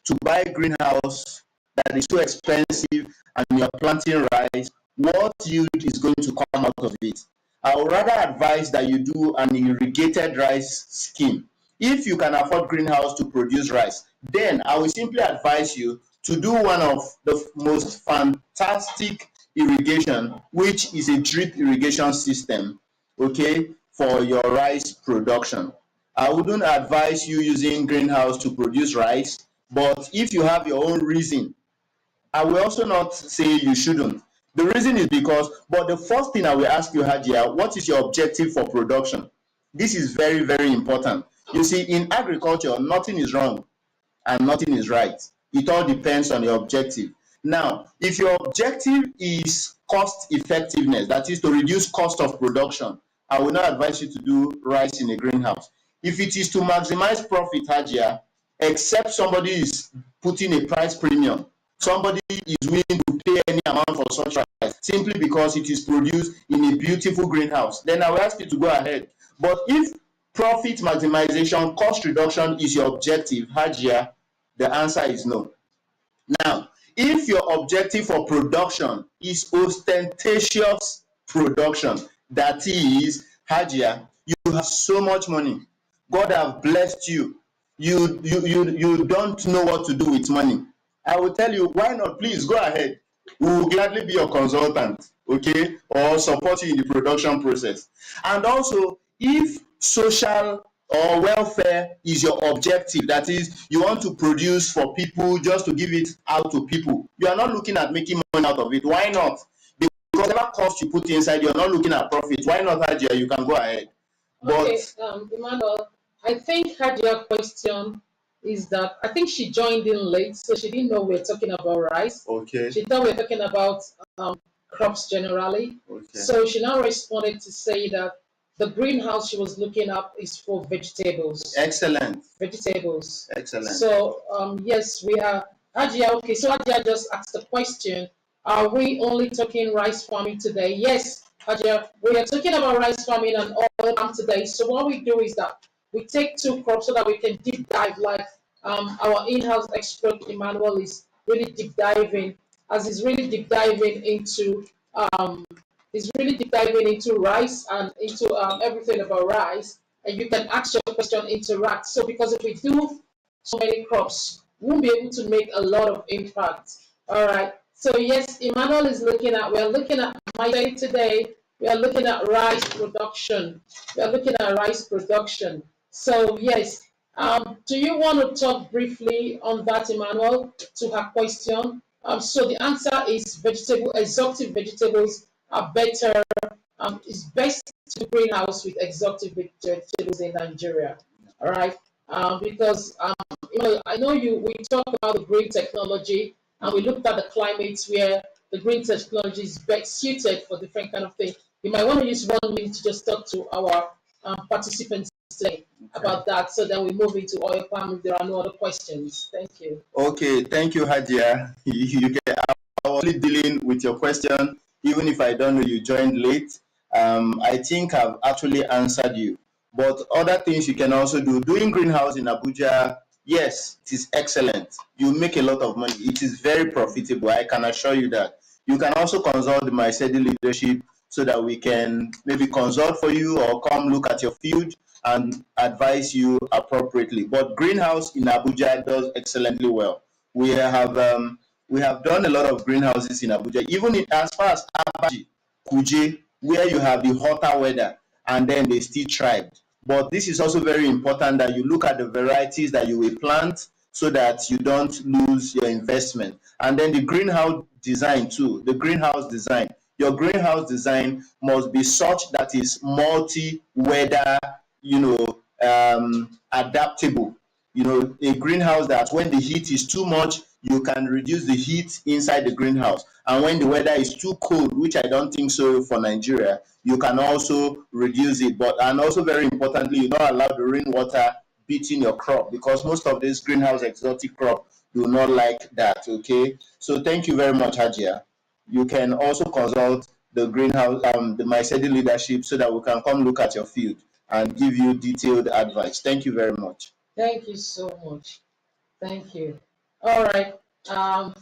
Speaker 2: to buy greenhouse that is so expensive and you're planting rice? What yield is going to come out of it? I would rather advise that you do an irrigated rice scheme. If you can afford greenhouse to produce rice, then I will simply advise you to do one of the most fantastic irrigation, which is a drip irrigation system, okay, for your rice production. I wouldn't advise you using greenhouse to produce rice, but if you have your own reason, I will also not say you shouldn't. The reason is because, but the first thing I will ask you, Hajia, what is your objective for production? This is very, very important. You see, in agriculture, nothing is wrong and nothing is right. It all depends on your objective. Now, if your objective is cost effectiveness, that is to reduce cost of production, I will not advise you to do rice in a greenhouse. If it is to maximize profit, Hajia, except somebody is putting a price premium, somebody is willing to pay any amount for such rice simply because it is produced in a beautiful greenhouse, then I will ask you to go ahead. But if profit maximization, cost reduction is your objective, Hajia, the answer is no. Now, if your objective for production is ostentatious production, that is, Hajia, you have so much money, God have blessed you, you don't know what to do with money, I will tell you, why not? Please go ahead. We will gladly be your consultant, okay, or support you in the production process. And also, if social or welfare is your objective, that is, you want to produce for people just to give it out to people, you are not looking at making money out of it, why not? Because whatever cost you put inside, you're not looking at profit, why not, Hajia? You can go ahead.
Speaker 1: Okay,
Speaker 2: But
Speaker 1: Emmanuel, I think Hadia's question is that I think she joined in late, so she didn't know we're talking about rice.
Speaker 2: okay,
Speaker 1: She thought we are talking about crops generally.
Speaker 2: okay,
Speaker 1: So she now responded to say that the greenhouse she was looking up is for vegetables.
Speaker 2: excellent,
Speaker 1: Vegetables.
Speaker 2: excellent.
Speaker 1: So yes, we are Adia. Okay, so Adia just asked the question: Are we only talking rice farming today? Yes, Hajar, we are talking about rice farming and oil palm today. So what we do is that we take two crops so that we can deep dive, like our in-house expert Emmanuel is really deep diving, as he's really deep diving into um, he's really deep diving into rice and into everything about rice. And you can ask your question, interact. So because if we do so many crops, we won't be able to make a lot of impact. All right. So yes, Emmanuel is looking at. We are looking at my day today. We are looking at rice production. We are looking at rice production. So yes, do you want to talk briefly on that, Emmanuel, to her question? So the answer is vegetable, exotic vegetables are better. It's best to greenhouse with exotic vegetables in Nigeria. All right, because I know we talk about the green technology, and we looked at the climates where the green technology is best suited for different kind of thing. You might want to use 1 minute to just talk to our participants today about that, so then we move into oil palm if there are no other questions. Thank you.
Speaker 2: Okay, thank you, Hadia. I was only dealing with your question, even if I don't know you joined late. I think I've actually answered you. But other things you can also do. Doing greenhouse in Abuja, yes, it is excellent. You make a lot of money. It is very profitable. I can assure you that. You can also consult the Misedi leadership so that we can maybe consult for you or come look at your field and advise you appropriately. But greenhouse in Abuja does excellently well. We have done a lot of greenhouses in Abuja, even as far as Abaji, Kuje, where you have the hotter weather and then they still thrived. But this is also very important that you look at the varieties that you will plant so that you don't lose your investment. And then the greenhouse design too, the greenhouse design. Your greenhouse design must be such that is multi-weather, adaptable. A greenhouse that when the heat is too much, you can reduce the heat inside the greenhouse. And when the weather is too cold, which I don't think so for Nigeria, you can also reduce it. And also very importantly, you don't allow the rainwater beating your crop, because most of these greenhouse exotic crop do not like that. Okay. So thank you very much, Hajia. You can also consult the greenhouse, the Misedi leadership, so that we can come look at your field and give you detailed advice. Thank you very much.
Speaker 1: Thank you so much. Thank you. All right.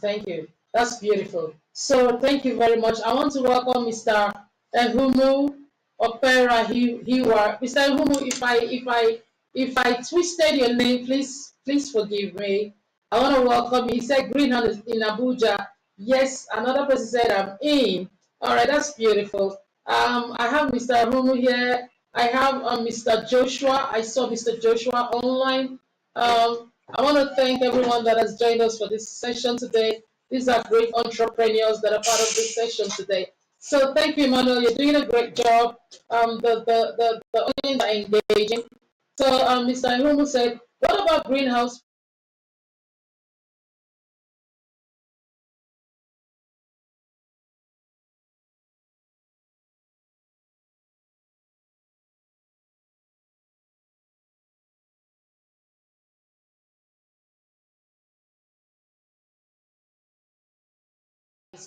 Speaker 1: Thank you. That's beautiful. So thank you very much. I want to welcome Mr. Ehumu Opera Hiwa. Mr. Ehumu, if I twisted your name, please forgive me. I want to welcome you. He said greenhouse in Abuja. Yes, another person said I'm in. All right, that's beautiful. I have Mr. Ehumu here. I have Mr. Joshua. I saw Mr. Joshua online. I want to thank everyone that has joined us for this session today. These are great entrepreneurs that are part of this session today. So thank you, Emmanuel. You're doing a great job. The audience are engaging. So Mr. Ihumu said, what about greenhouse?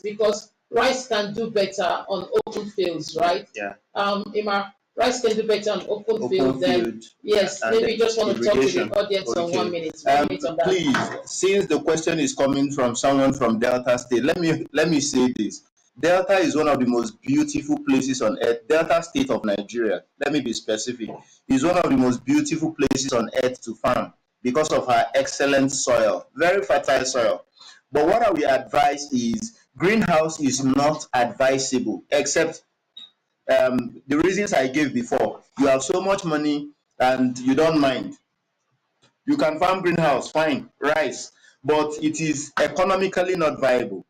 Speaker 1: Because rice can do better on open fields, right?
Speaker 2: Yeah.
Speaker 1: Ima, rice can do better on open field. Then yes,
Speaker 2: and
Speaker 1: maybe you just want to talk to the audience on
Speaker 2: Okay.
Speaker 1: 1 minute. 1 minute on that.
Speaker 2: Please, since the question is coming from someone from Delta State, let me say this. Delta is one of the most beautiful places on earth. Delta State of Nigeria, let me be specific, is one of the most beautiful places on earth to farm because of our excellent soil, very fertile soil. But what I will advise is greenhouse is not advisable, except the reasons I gave before. You have so much money and you don't mind. You can farm greenhouse, fine, rice, but it is economically not viable.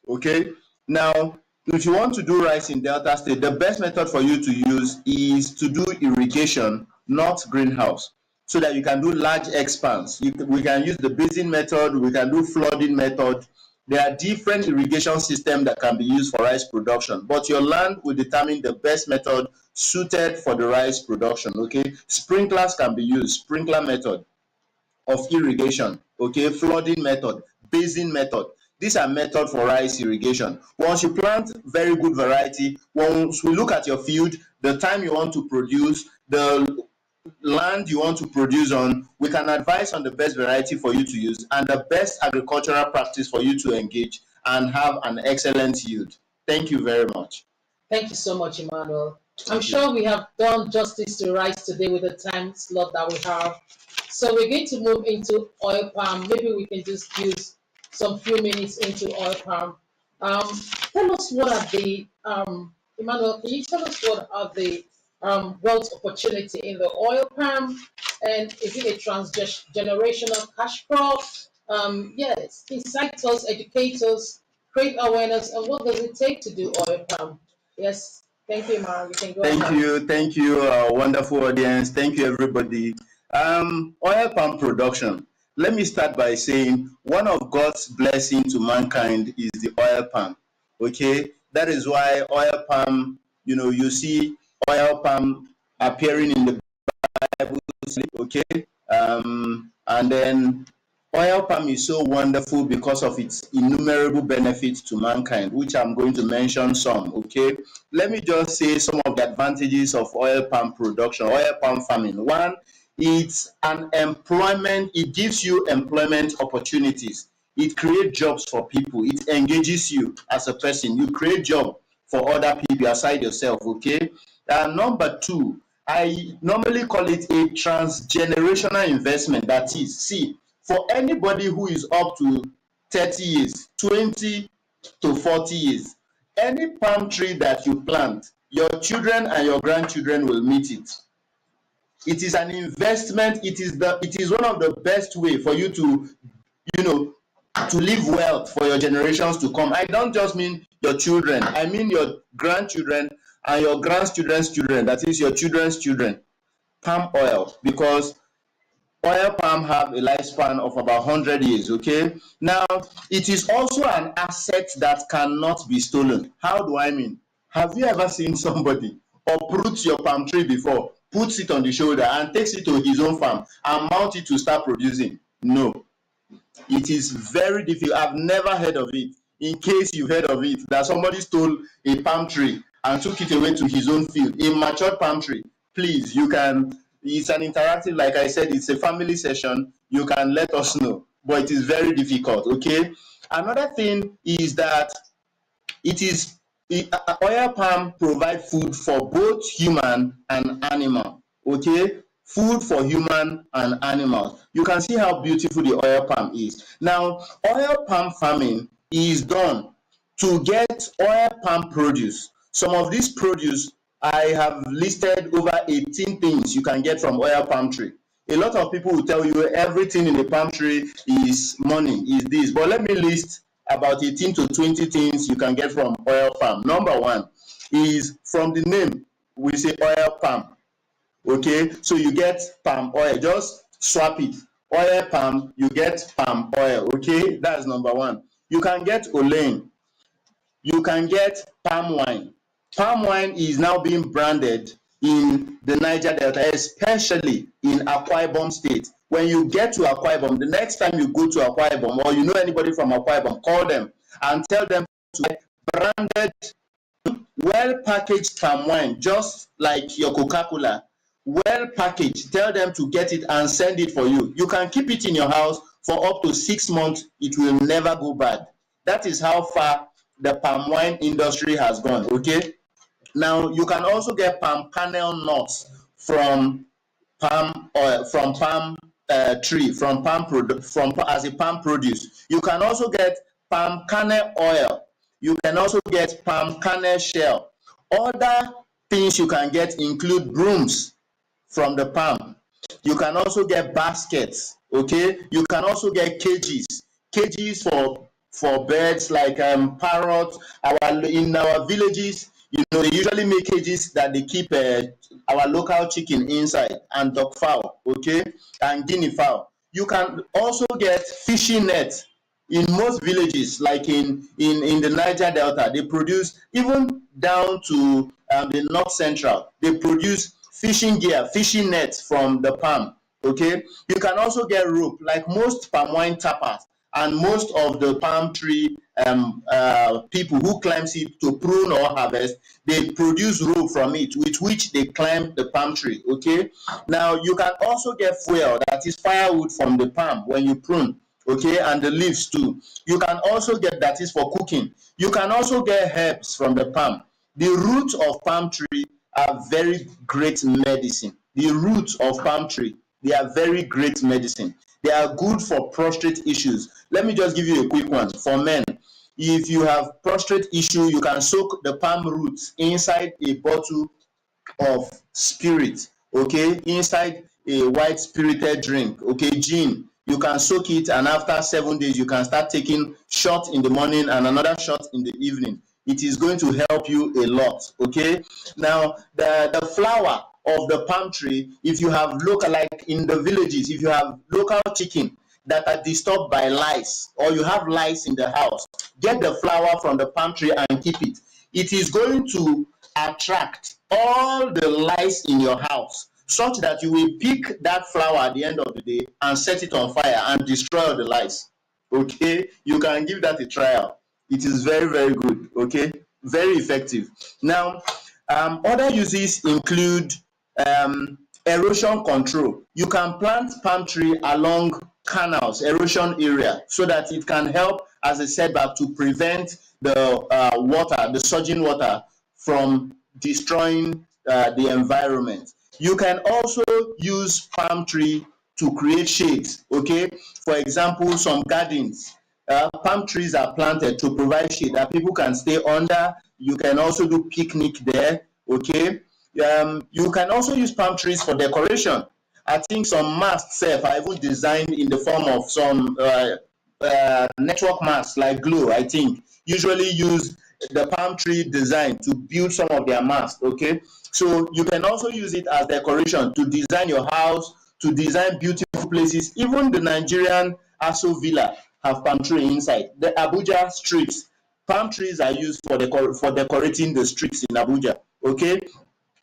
Speaker 2: Okay. Now, if you want to do rice in Delta State, the best method for you to use is to do irrigation, not greenhouse, so that you can do large expanse. We can use the basin method, we can do flooding method. There are different irrigation systems that can be used for rice production, but your land will determine the best method suited for the rice production. Okay, sprinklers can be used, sprinkler method of irrigation. Okay, flooding method, basin method. These are methods for rice irrigation. Once you plant very good variety, once we look at your field, the time you want to produce, the land you want to produce on, we can advise on the best variety for you to use and the best agricultural practice for you to engage and have an excellent yield. Thank you very much.
Speaker 1: Thank you so much, Emmanuel. I'm
Speaker 2: Thank you.
Speaker 1: sure we have done justice to rice today with the time slot that we have. So we're going to move into oil palm. Maybe we can just use some few minutes into oil palm. Um, Tell us what are the Emmanuel, can you tell us what are the wealth opportunity in the oil palm? And is it a transgenerational cash crop? Yes, incite us, educate us, create awareness, and what does it take to do oil palm? Yes, thank you, Mara. You can go ahead.
Speaker 2: Thank you, wonderful audience. Thank you, everybody. Oil palm production. Let me start by saying one of God's blessing to mankind is the oil palm. Okay, that is why oil palm. You see oil palm appearing in the Bible. Okay, and then oil palm is so wonderful because of its innumerable benefits to mankind, which I'm going to mention some. Okay, let me just say some of the advantages of oil palm production, oil palm farming. One, it's an employment, it gives you employment opportunities. It creates jobs for people, it engages you as a person, you create job for other people aside yourself. Okay, number two, I normally call it a transgenerational investment. That is, see, for anybody who is up to 30 years, 20 to 40 years, any palm tree that you plant, your children and your grandchildren will meet it. It is an investment. It is one of the best way for you to, you know to leave wealth for your generations to come. I don't just mean your children, I mean your grandchildren and your grandchildren's children, that is your children's children. Palm oil, because oil palm have a lifespan of about 100 years. Okay, now it is also an asset that cannot be stolen. How do I mean? Have you ever seen somebody uproot your palm tree before, puts it on the shoulder and takes it to his own farm and mount it to start producing? No, it is very difficult. I've never heard of it. In case you've heard of it, that somebody stole a palm tree and took it away to his own field, a matured palm tree, please, you can, it's an interactive, like I said, it's a family session. You can let us know, but it is very difficult. Okay. Another thing is that it is oil palm provide food for both human and animal. Okay, food for human and animals. You can see how beautiful the oil palm is. Now, oil palm farming is done to get oil palm produce. Some of these produce, I have listed over 18 things you can get from oil palm tree. A lot of people will tell you everything in the palm tree is money, is this, but let me list about 18 to 20 things you can get from oil palm. Number one is, from the name, we say oil palm. Okay, so you get palm oil, just swap it. Oil palm, you get palm oil. Okay, that's number one. You can get olein, you can get palm wine. Palm wine is now being branded in the Niger Delta, especially in Akwa Ibom State. When you get to Akwa Ibom, the next time you go to Akwa Ibom, or you know anybody from Akwa Ibom, call them and tell them to buy branded, well packaged palm wine, just like your Coca-Cola. Well packaged. Tell them to get it and send it for you. You can keep it in your house for up to 6 months. It will never go bad. That is how far the palm wine industry has gone. Okay. Now you can also get palm kernel nuts from palm oil, from palm tree, from palm product, from as a palm produce. You can also get palm kernel oil. You can also get palm kernel shell. Other things you can get include brooms from the palm. You can also get baskets. Okay, you can also get cages for birds like parrots. In our villages, they usually make cages that they keep our local chicken inside, and duck fowl. Okay, and guinea fowl. You can also get fishing net. In most villages, like in the Niger Delta, they produce, even down to the north central, they produce fishing gear, fishing nets from the palm. Okay, you can also get rope, like most palm wine tappers and most of the palm tree people who climbs it to prune or harvest, they produce rope from it with which they climb the palm tree. Okay, now you can also get fuel, that is firewood, from the palm when you prune. Okay, and the leaves too. You can also get, that is for cooking. You can also get herbs from the palm. The roots of palm tree are very great medicine. The roots of palm tree, they are very great medicine. They are good for prostate issues. Let me just give you a quick one. For men, if you have prostate issue, you can soak the palm roots inside a bottle of spirit, okay, inside a white spirited drink, okay, gin. You can soak it, and after 7 days you can start taking shot in the morning and another shot in the evening. It is going to help you a lot. Okay, now the flower of the palm tree, if you have local, like in the villages, if you have local chicken that are disturbed by lice, or you have lice in the house, get the flower from the palm tree and keep it. It is going to attract all the lice in your house, such that you will pick that flower at the end of the day and set it on fire and destroy all the lice. Okay, you can give that a trial. It is very, very good. Okay, very effective. Now, other uses include erosion control. You can plant palm tree along canals, erosion area, so that it can help as a setback to prevent the water, the surging water, from destroying the environment. You can also use palm tree to create shades. Okay, for example, some gardens, palm trees are planted to provide shade that people can stay under. You can also do picnic there. Okay, you can also use palm trees for decoration. I think some masks sef are even designed in the form of some network masks like Glow. I think usually use the palm tree design to build some of their masks. Okay, so you can also use it as decoration to design your house, to design beautiful places. Even the Nigerian Aso Villa have palm tree inside. The Abuja streets, palm trees are used for decorating the streets in Abuja. Okay,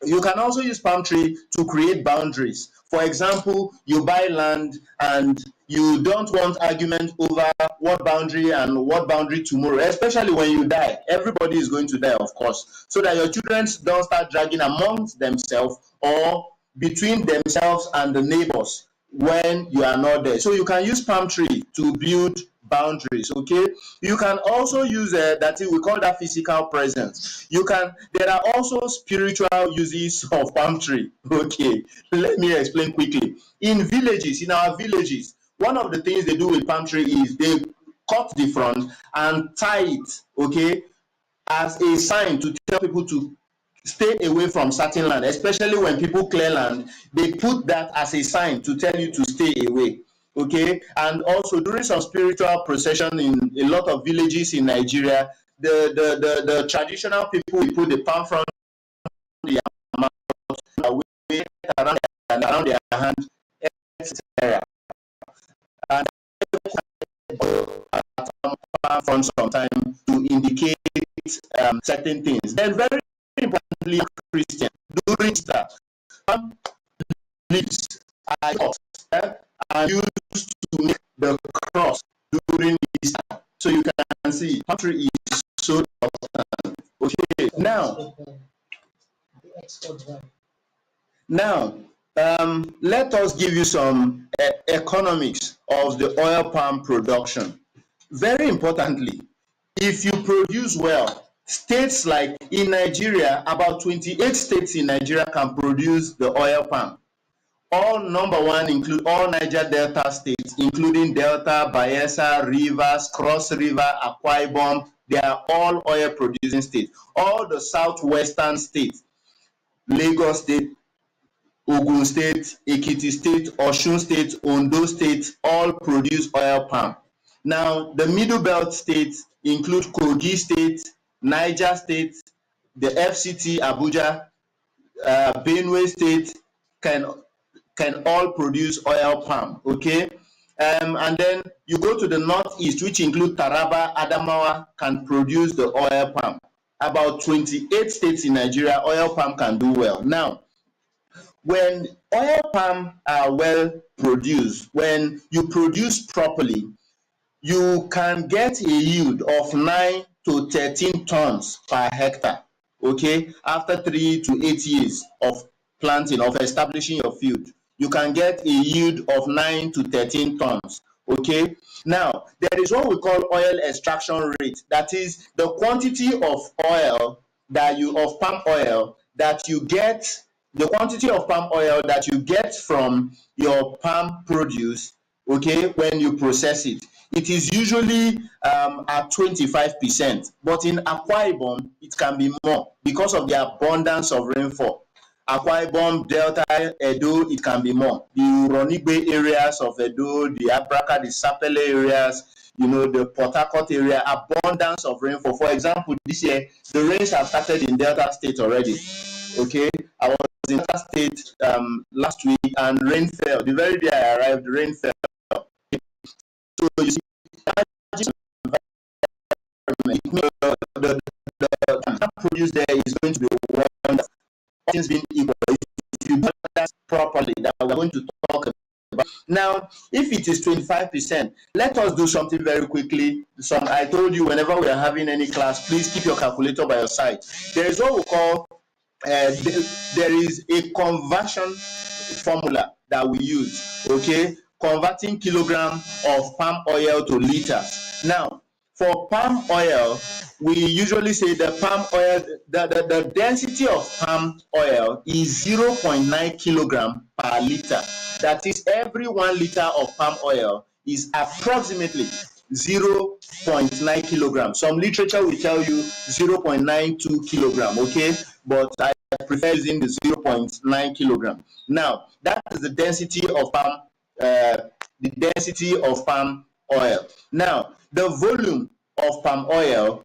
Speaker 2: you can also use palm tree to create boundaries. For example, you buy land and you don't want argument over what boundary and what boundary tomorrow, especially when you die. Everybody is going to die, of course, so that your children don't start dragging amongst themselves or between themselves and the neighbors when you are not there. So you can use palm tree to build boundaries. Okay, you can also use that we call that physical presence. You can, there are also spiritual uses of palm tree. Okay, let me explain quickly. In villages, in our villages, one of the things they do with palm tree is they cut the front and tie it, okay, as a sign to tell people to stay away from certain land. Especially when people clear land, they put that as a sign to tell you to stay away. Okay, and also during some spiritual procession in a lot of villages in Nigeria, the traditional people will put the palm front their mouth, way around their hand, etc. And palm front sometime to indicate certain things. Then very importantly, Christian, during Easter, palm leaves are cut and used to make the cross during Easter. So you can see palm tree is so important. Okay, now let us give you some economics of the oil palm production. Very importantly, if you produce well, states like in Nigeria, about 28 states in Nigeria can produce the oil palm. All number one include all Niger Delta states, including Delta, Bayelsa, Rivers, Cross River, Akwa Ibom. They are all oil producing states. All the southwestern states, Lagos State, Ogun State, Ekiti State, Osun State, Ondo State, all produce oil palm. Now, the middle belt states include Kogi State, Niger State, the FCT, Abuja, Benue State can all produce oil palm. Okay, and then you go to the northeast, which include Taraba, Adamawa, can produce the oil palm. About 28 states in Nigeria, oil palm can do well. Now, when oil palm are well produced, when you produce properly, you can get a yield of 9 to 13 tons per hectare, okay, after 3 to 8 years of planting, of establishing your field. You can get a yield of 9 to 13 tons, okay. Now, there is what we call oil extraction rate. That is the quantity of oil that you, of palm oil that you get, the quantity of palm oil that you get from your palm produce, okay, when you process it. It is usually at 25%, but in Akwa Ibom it can be more because of the abundance of rainfall. Akwa Ibom, Delta, Edo, it can be more. The Uronigbe areas of Edo, the Abraka, the Sapele areas, the Port Harcourt area, abundance of rainfall. For example, this year, the rains have started in Delta State already. Okay, I was in Delta State last week and rain fell. The very day I arrived, rain fell. So you see, the produce there is going to be wonderful. Things being equal, if you do that properly, that we're going to talk about. Now, if it is 25%, let us do something very quickly. I told you, whenever we are having any class, please keep your calculator by your side. There is what we call there is a conversion formula that we use, okay, converting kilogram of palm oil to liters. Now, for palm oil, we usually say the palm oil, the density of palm oil is 0.9 kilogram per liter. That is, every 1 liter of palm oil is approximately 0.9 kilogram. Some literature will tell you 0.92 kilogram, okay, but I prefer using the 0.9 kilogram. Now, that is the density of palm oil. Now, the volume of palm oil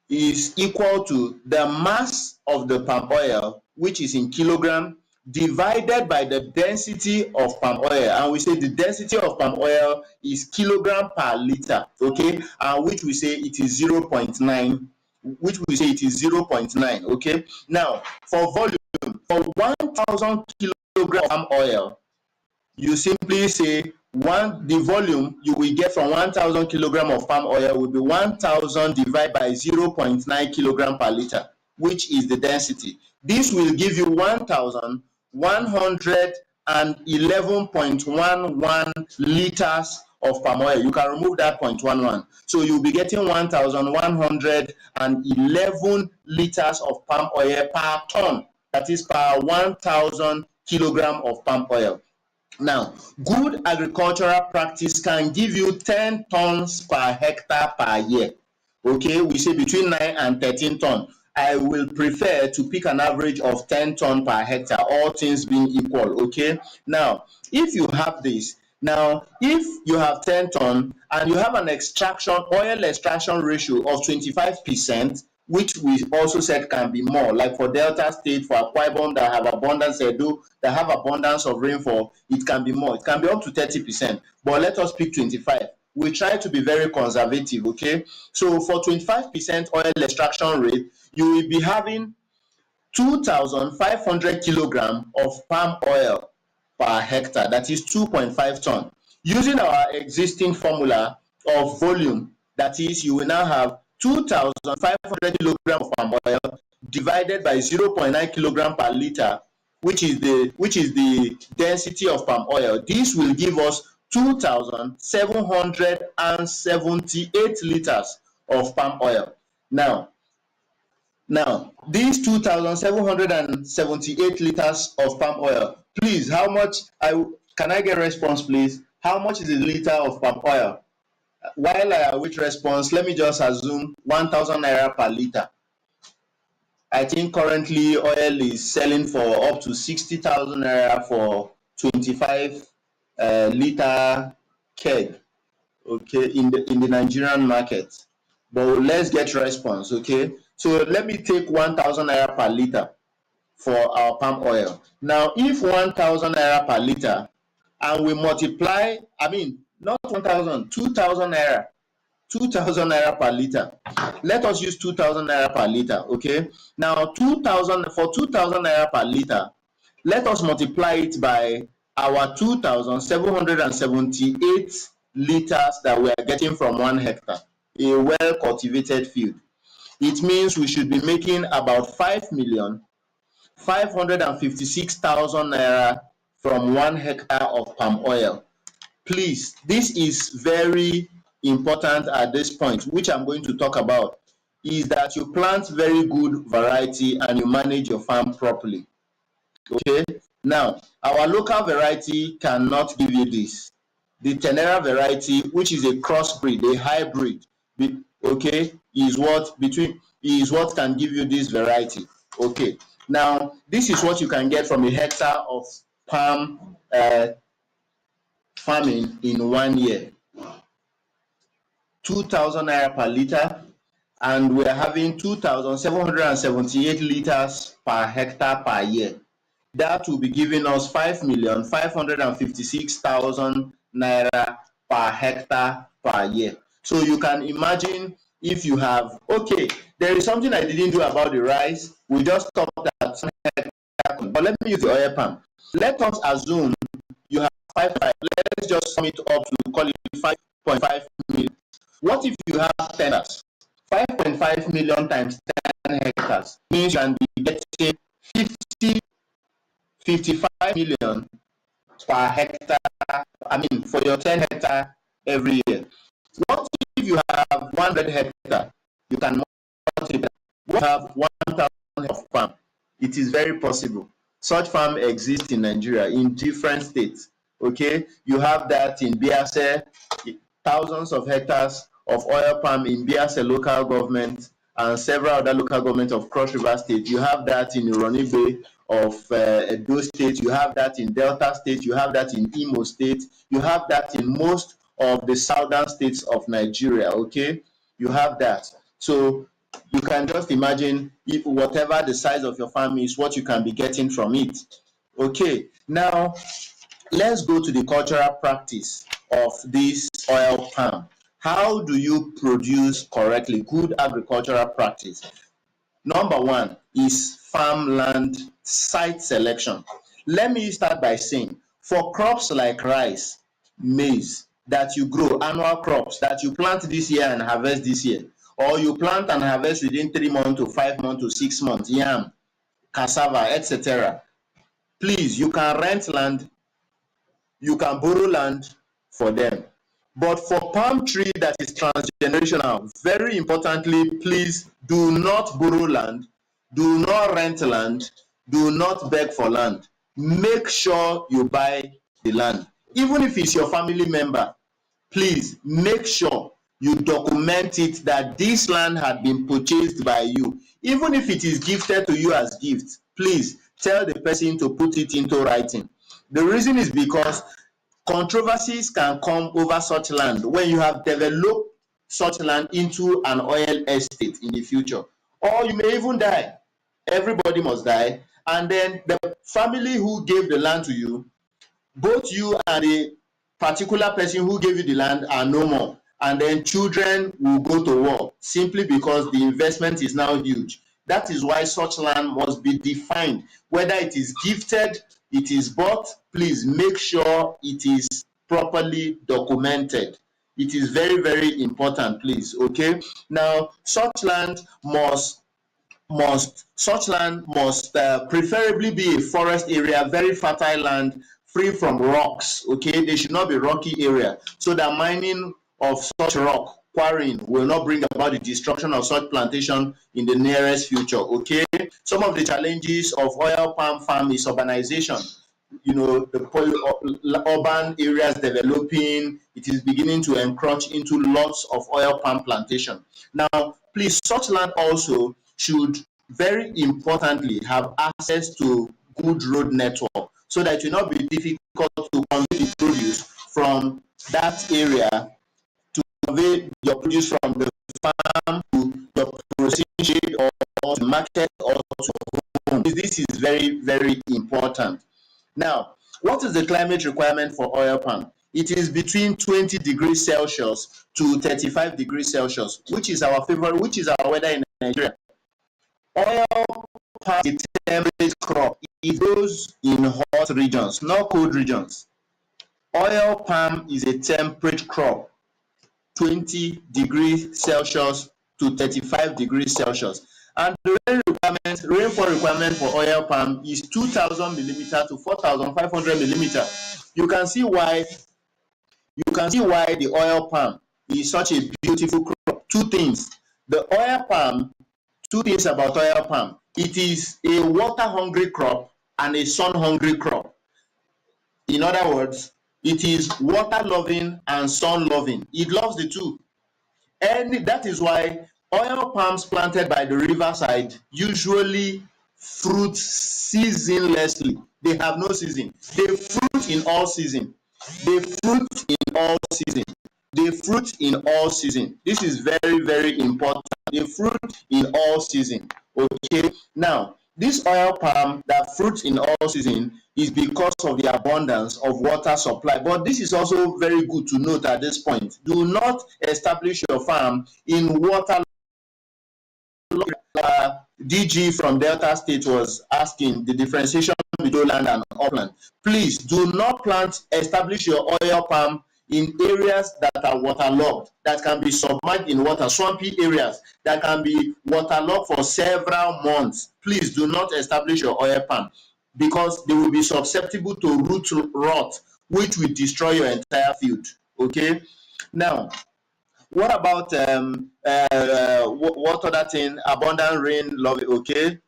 Speaker 2: is equal to the mass of the palm oil, which is in kilogram, divided by the density of palm oil. And we say the density of palm oil is kilogram per liter, okay, and which we say it is 0.9, okay. Now, for volume, for 1,000 kilogram of palm oil, you simply say the volume you will get from 1,000 kilogram of palm oil will be 1,000 divided by 0.9 kilogram per liter, which is the density. This will give you 1,111.11 liters of palm oil. You can remove that 0.11. So you'll be getting 1,111 liters of palm oil per ton. That is per 1,000 kilogram of palm oil. Now, good agricultural practice can give you 10 tons per hectare per year. Okay, we say between 9 and 13 tons. I will prefer to pick an average of 10 tons per hectare, all things being equal. Okay, now, if you have 10 tons and you have an oil extraction ratio of 25%, which we also said can be more, like for Delta State, for Akwa Ibom that have abundance, Edo that have abundance of rainfall, it can be more. It can be up to 30%, but let us pick 25. We try to be very conservative, okay? So for 25% oil extraction rate, you will be having 2,500 kilograms of palm oil per hectare. That is 2.5 ton. Using our existing formula of volume, that is, you will now have 2,500 kilograms of palm oil divided by 0.9 kilogram per liter, which is the density of palm oil. This will give us 2,778 liters of palm oil. Now, these 2,778 liters of palm oil, please, how much, can I get a response, please? How much is a liter of palm oil? While I await response, let me just assume 1,000 naira per liter. I think currently oil is selling for up to 60,000 naira for 25 liter keg, okay, in the Nigerian market. But let's get response, okay? So let me take 1,000 naira per liter for our palm oil. Now, if 1,000 naira per liter and we multiply, not 1,000, 2,000 naira, 2,000 naira per liter. Let us use 2,000 naira per liter, okay? Now, 2,000 naira per liter, let us multiply it by our 2,778 liters that we are getting from 1 hectare, a well cultivated field, it means we should be making about 5,556,000 naira from 1 hectare of palm oil. Please, this is very important at this point, which I'm going to talk about, is that you plant very good variety and you manage your farm properly. Okay, now our local variety cannot give you this. The Tenera variety, which is a crossbreed, a hybrid, okay, is what can give you this variety. Okay, now this is what you can get from a hectare of palm farming in 1 year. 2,000 naira per liter, and we are having 2,778 liters per hectare per year. That will be giving us 5,556,000 naira per hectare per year. So you can imagine if you have, okay, there is something I didn't do about the rice. We just talked that some hectare, but let me use the oil palm. Let us assume you have 5.5. Let's just sum it up to call it 5.5 million. What if you have 10 hectares? 5.5 million times 10 hectares means you can be getting 55 million per hectare, for your 10 hectare every year. What if you have 100 hectare? You can multiply. We have 1,000 of farm. It is very possible. Such farm exists in Nigeria in different states. Okay, you have that in Biase, thousands of hectares of oil palm in Biase local government and several other local governments of Cross River State. You have that in Uronibe of Edo State. You have that in Delta State. You have that in Imo State. You have that in most of the southern states of Nigeria. Okay, you have that. So you can just imagine if whatever the size of your farm is, what you can be getting from it. Okay, now let's go to the cultural practice of this oil palm. How do you produce correctly? Good agricultural practice. Number one is farmland site selection. Let me start by saying, for crops like rice, maize, that you grow, annual crops that you plant this year and harvest this year, or you plant and harvest within 3 months to 5 months to 6 months, yam, cassava, etc. Please, you can rent land, you can borrow land for them. But for palm tree that is transgenerational, very importantly, please do not borrow land, do not rent land, do not beg for land. Make sure you buy the land. Even if it's your family member, please make sure you document it that this land had been purchased by you. Even if it is gifted to you as gift, please tell the person to put it into writing. The reason is because controversies can come over such land when you have developed such land into an oil estate in the future, or you may even die. Everybody must die, and then the family who gave the land to you, both you and the particular person who gave you the land are no more, and then children will go to war simply because the investment is now huge. That is why such land must be defined, whether it is gifted, it is bought. Please make sure it is properly documented. It is very, very important, please. Okay, now such land must preferably be a forest area, very fertile land, free from rocks. Okay, they should not be rocky area, so that mining of such rock, quarrying, will not bring about the destruction of such plantation in the nearest future. Okay, some of the challenges of oil palm farm is urbanization. The urban areas developing, it is beginning to encroach into lots of oil palm plantation. Now, please, such land also should very importantly have access to good road network, so that it will not be difficult to convey the produce from that area, to convey your produce from the farm to your processing shade, or to market, or to home. This is very, very important. Now, what is the climate requirement for oil palm? It is between 20 degrees Celsius to 35 degrees Celsius, which is our favorite, which is our weather in Nigeria. Oil palm is a temperate crop. It grows in hot regions, not cold regions. Oil palm is a temperate crop, 20 degrees Celsius to 35 degrees Celsius. And the rainfall requirement for oil palm is 2,000 millimeter to 4,500 millimeter. You can see why the oil palm is such a beautiful crop. Two things. The oil palm, two things about oil palm. It is a water hungry crop and a sun hungry crop. In other words, it is water loving and sun loving. It loves the two. And that is why oil palms planted by the riverside usually fruit seasonlessly. They have no season. They fruit in all season. They fruit in all season. They fruit in all season. This is very, very important. They fruit in all season. Okay. Now, this oil palm that fruits in all season is because of the abundance of water supply. But this is also very good to note at this point. Do not establish your farm in water. DG from Delta State was asking the differentiation between lowland and upland. Please do not establish your oil palm in areas that are waterlogged, that can be submerged in water, swampy areas that can be waterlogged for several months. Please do not establish your oil palm because they will be susceptible to root rot, which will destroy your entire field. Okay. Now, what about what other thing? Abundant rain, love it. Okay.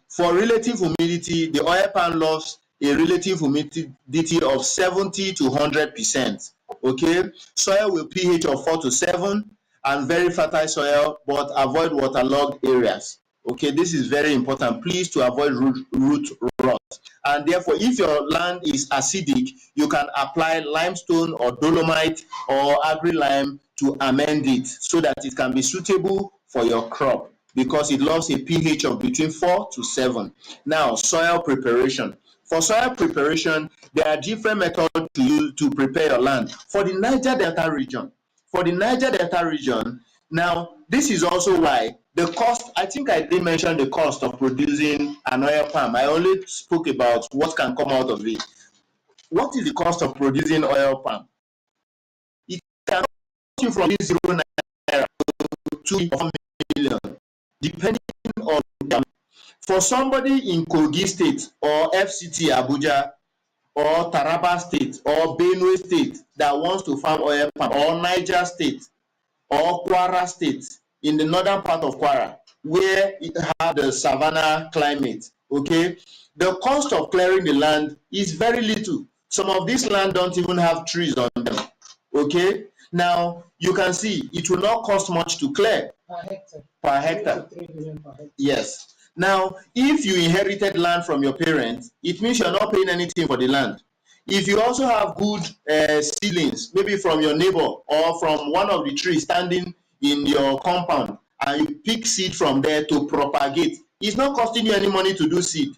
Speaker 2: For relative humidity, the oil palm loves a relative humidity of 70 to 100%. Okay. Soil with pH of 4 to 7 and very fertile soil, but avoid waterlogged areas. Okay, this is very important. Please to avoid root rot. And therefore, if your land is acidic, you can apply limestone or dolomite or agri-lime to amend it so that it can be suitable for your crop because it loves a pH of between 4 to 7. Now, soil preparation. For soil preparation, there are different methods to use to prepare your land. For the Niger Delta region, now this is also why the cost, I think I did mention the cost of producing an oil palm. I only spoke about what can come out of it. What is the cost of producing oil palm? It can cost you from 0 naira to 4 million, depending on for somebody in Kogi State or FCT Abuja or Taraba State or Benue State that wants to farm oil palm, or Niger State or Kwara State in the northern part of Kwara where it has the savanna climate. Okay, the cost of clearing the land is very little. Some of this land don't even have trees on them. Okay, now you can see it will not cost much to clear per hectare. 3 million per hectare. Yes. Now, if you inherited land from your parents, it means you're not paying anything for the land. If you also have good seedlings, maybe from your neighbor or from one of the trees standing in your compound, and you pick seed from there to propagate, it's not costing you any money to do seed.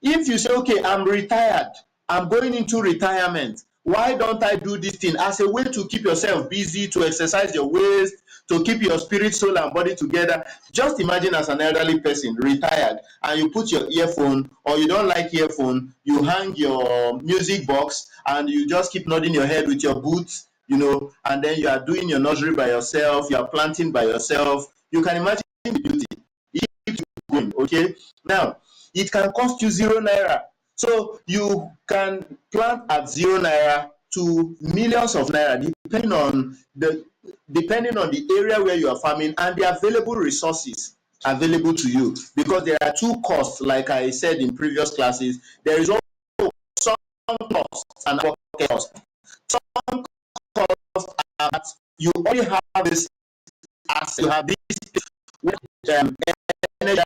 Speaker 2: If you say, okay, I'm retired, I'm going into retirement, why don't I do this thing as a way to keep yourself busy, to exercise your waist, to keep your spirit, soul, and body together? Just imagine as an elderly person, retired, and you put your earphone, or you don't like earphone, you hang your music box, and you just keep nodding your head with your boots, and then you are doing your nursery by yourself, you are planting by yourself. You can imagine the beauty. If you're going, okay? Now, it can cost you 0 naira. So you can plant at 0 naira to millions of naira, depending on the area where you are farming and the available resources available to you. Because there are two costs, like I said in previous classes. There is also some costs and costs. Some costs are that you already have this asset, you have this energy,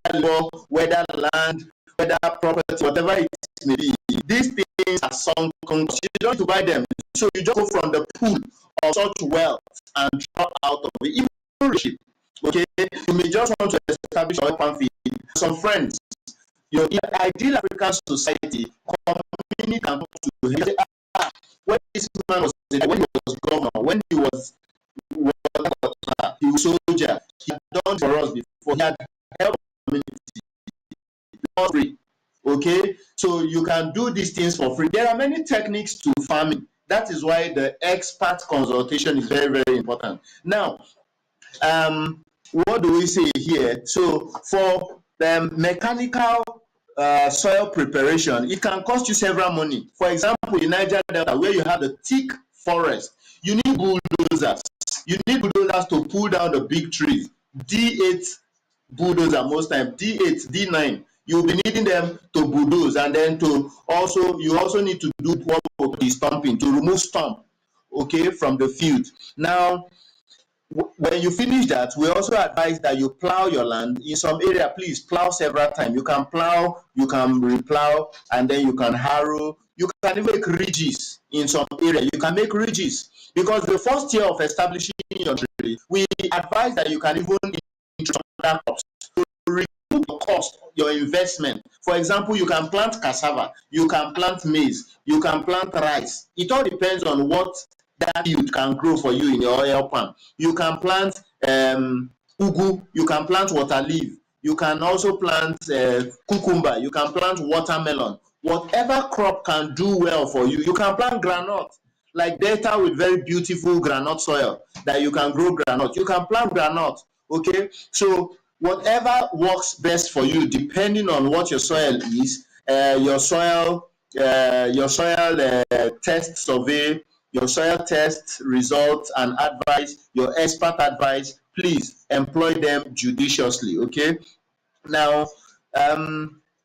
Speaker 2: whether land, whether property, whatever it may be. These things are sunk costs. You don't need to buy them. So you just go from the pool of such wealth and draw out of it. Even ownership. Okay, you may just want to establish a farm feed. Some friends, in ideal African society, community can talk to him. When this man was governor, when he was soldier, he had done for us before. He had helped the community. Okay, So you can do these things for free. There are many techniques to farming. That is why the expert consultation is very, very important. Now, what do we say here? So for the mechanical soil preparation, it can cost you several money. For example, in Niger Delta, where you have the thick forest, you need bulldozers. You need bulldozers to pull down the big trees. D8 bulldozer most times, D8, D9. You'll be needing them to bulldoze, and then you also need to do what we call stumping, to remove stump, okay, from the field. Now, when you finish that, we also advise that you plow your land. In some area, please plow several times. You can plow, you can replow, and then you can harrow. You can even make ridges in some area. You can make ridges, because the first year of establishing your tree, we advise that you can even introduce other crops to recoup your cost, your investment. For example, you can plant cassava, you can plant maize, you can plant rice. It all depends on what that yield can grow for you in your oil palm. You can plant ugu, you can plant water leaf, you can also plant cucumber, you can plant watermelon. Whatever crop can do well for you. You can plant groundnut, like Delta with very beautiful groundnut soil that you can grow groundnut. You can plant groundnut, okay? So whatever works best for you, depending on what your soil is, your soil test survey, your soil test results and advice, your expert advice, please employ them judiciously, okay? Now,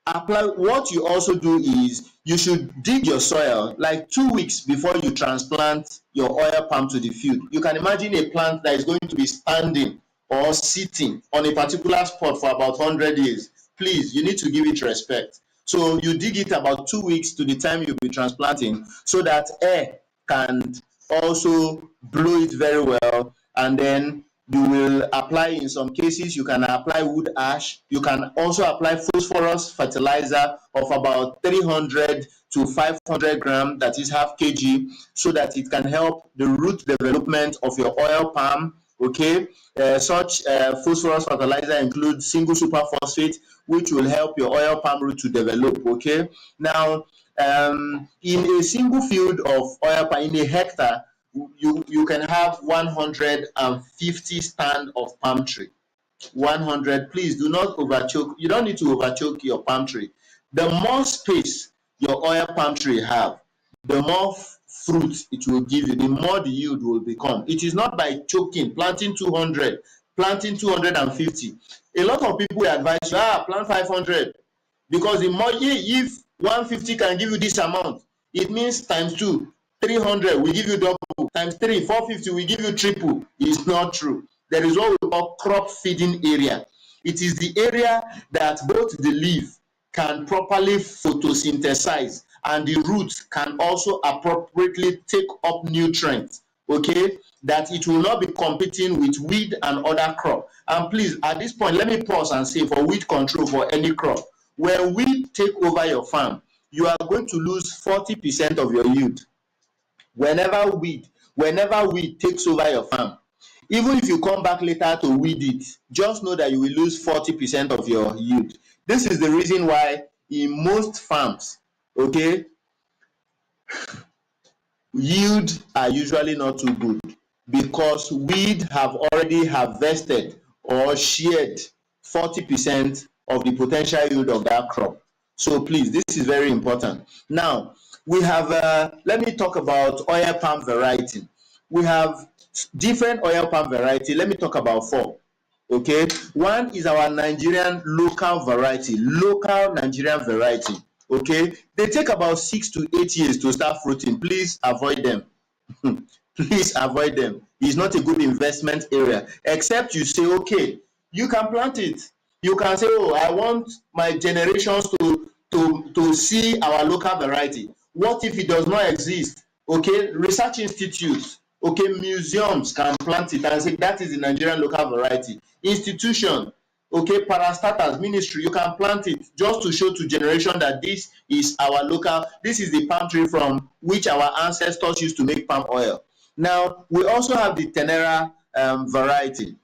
Speaker 2: apply. What you also do is you should dig your soil like 2 weeks before you transplant your oil palm to the field. You can imagine a plant that is going to be standing or sitting on a particular spot for about 100 years. Please, you need to give it respect. So you dig it about 2 weeks to the time you'll be transplanting, so that air can also blow it very well, and then you will apply. In some cases, you can apply wood ash. You can also apply phosphorus fertilizer of about 300 to 500 grams, that is half kg, so that it can help the root development of your oil palm, okay? Such phosphorus fertilizer includes single superphosphate, which will help your oil palm root to develop, okay? Now, in a single field of oil palm, in a hectare, you can have 150 stand of palm tree. 100. Please do not overchoke. You don't need to overchoke your palm tree. The more space your oil palm tree have, the more fruit it will give you, the more the yield will become. It is not by choking, planting 200, planting 250. A lot of people advise you, plant 500, because the more, if 150 can give you this amount, it means times 2, 300 will give you double, times 3, 450 will give you triple. It's not true. There is what we call crop feeding area. It is the area that both the leaf can properly photosynthesize and the roots can also appropriately take up nutrients, okay, that it will not be competing with weed and other crop. And please, at this point, let me pause and say, for weed control for any crop, when weed take over your farm, you are going to lose 40% of your yield. Whenever weed takes over your farm, even if you come back later to weed it, just know that you will lose 40% of your yield. This is the reason why in most farms, okay, yield are usually not too good, because weed have already harvested or shared 40% of the potential yield of that crop. So please, this is very important. Now, we have, let me talk about oil palm variety. We have different oil palm variety. Let me talk about 4. Okay, one is our Nigerian local variety, local Nigerian variety. Okay, they take about 6 to 8 years to start fruiting. Please avoid them. Please avoid them. It's not a good investment area, except you say, okay, you can plant it. You can say, oh, I want my generations to see our local variety. What if it does not exist? Okay, research institutes, okay, museums can plant it and say that is the Nigerian local variety. Institution, okay, parastatals, ministry, you can plant it just to show to generation that this is our local, this is the palm tree from which our ancestors used to make palm oil. Now, we also have the Tenera variety.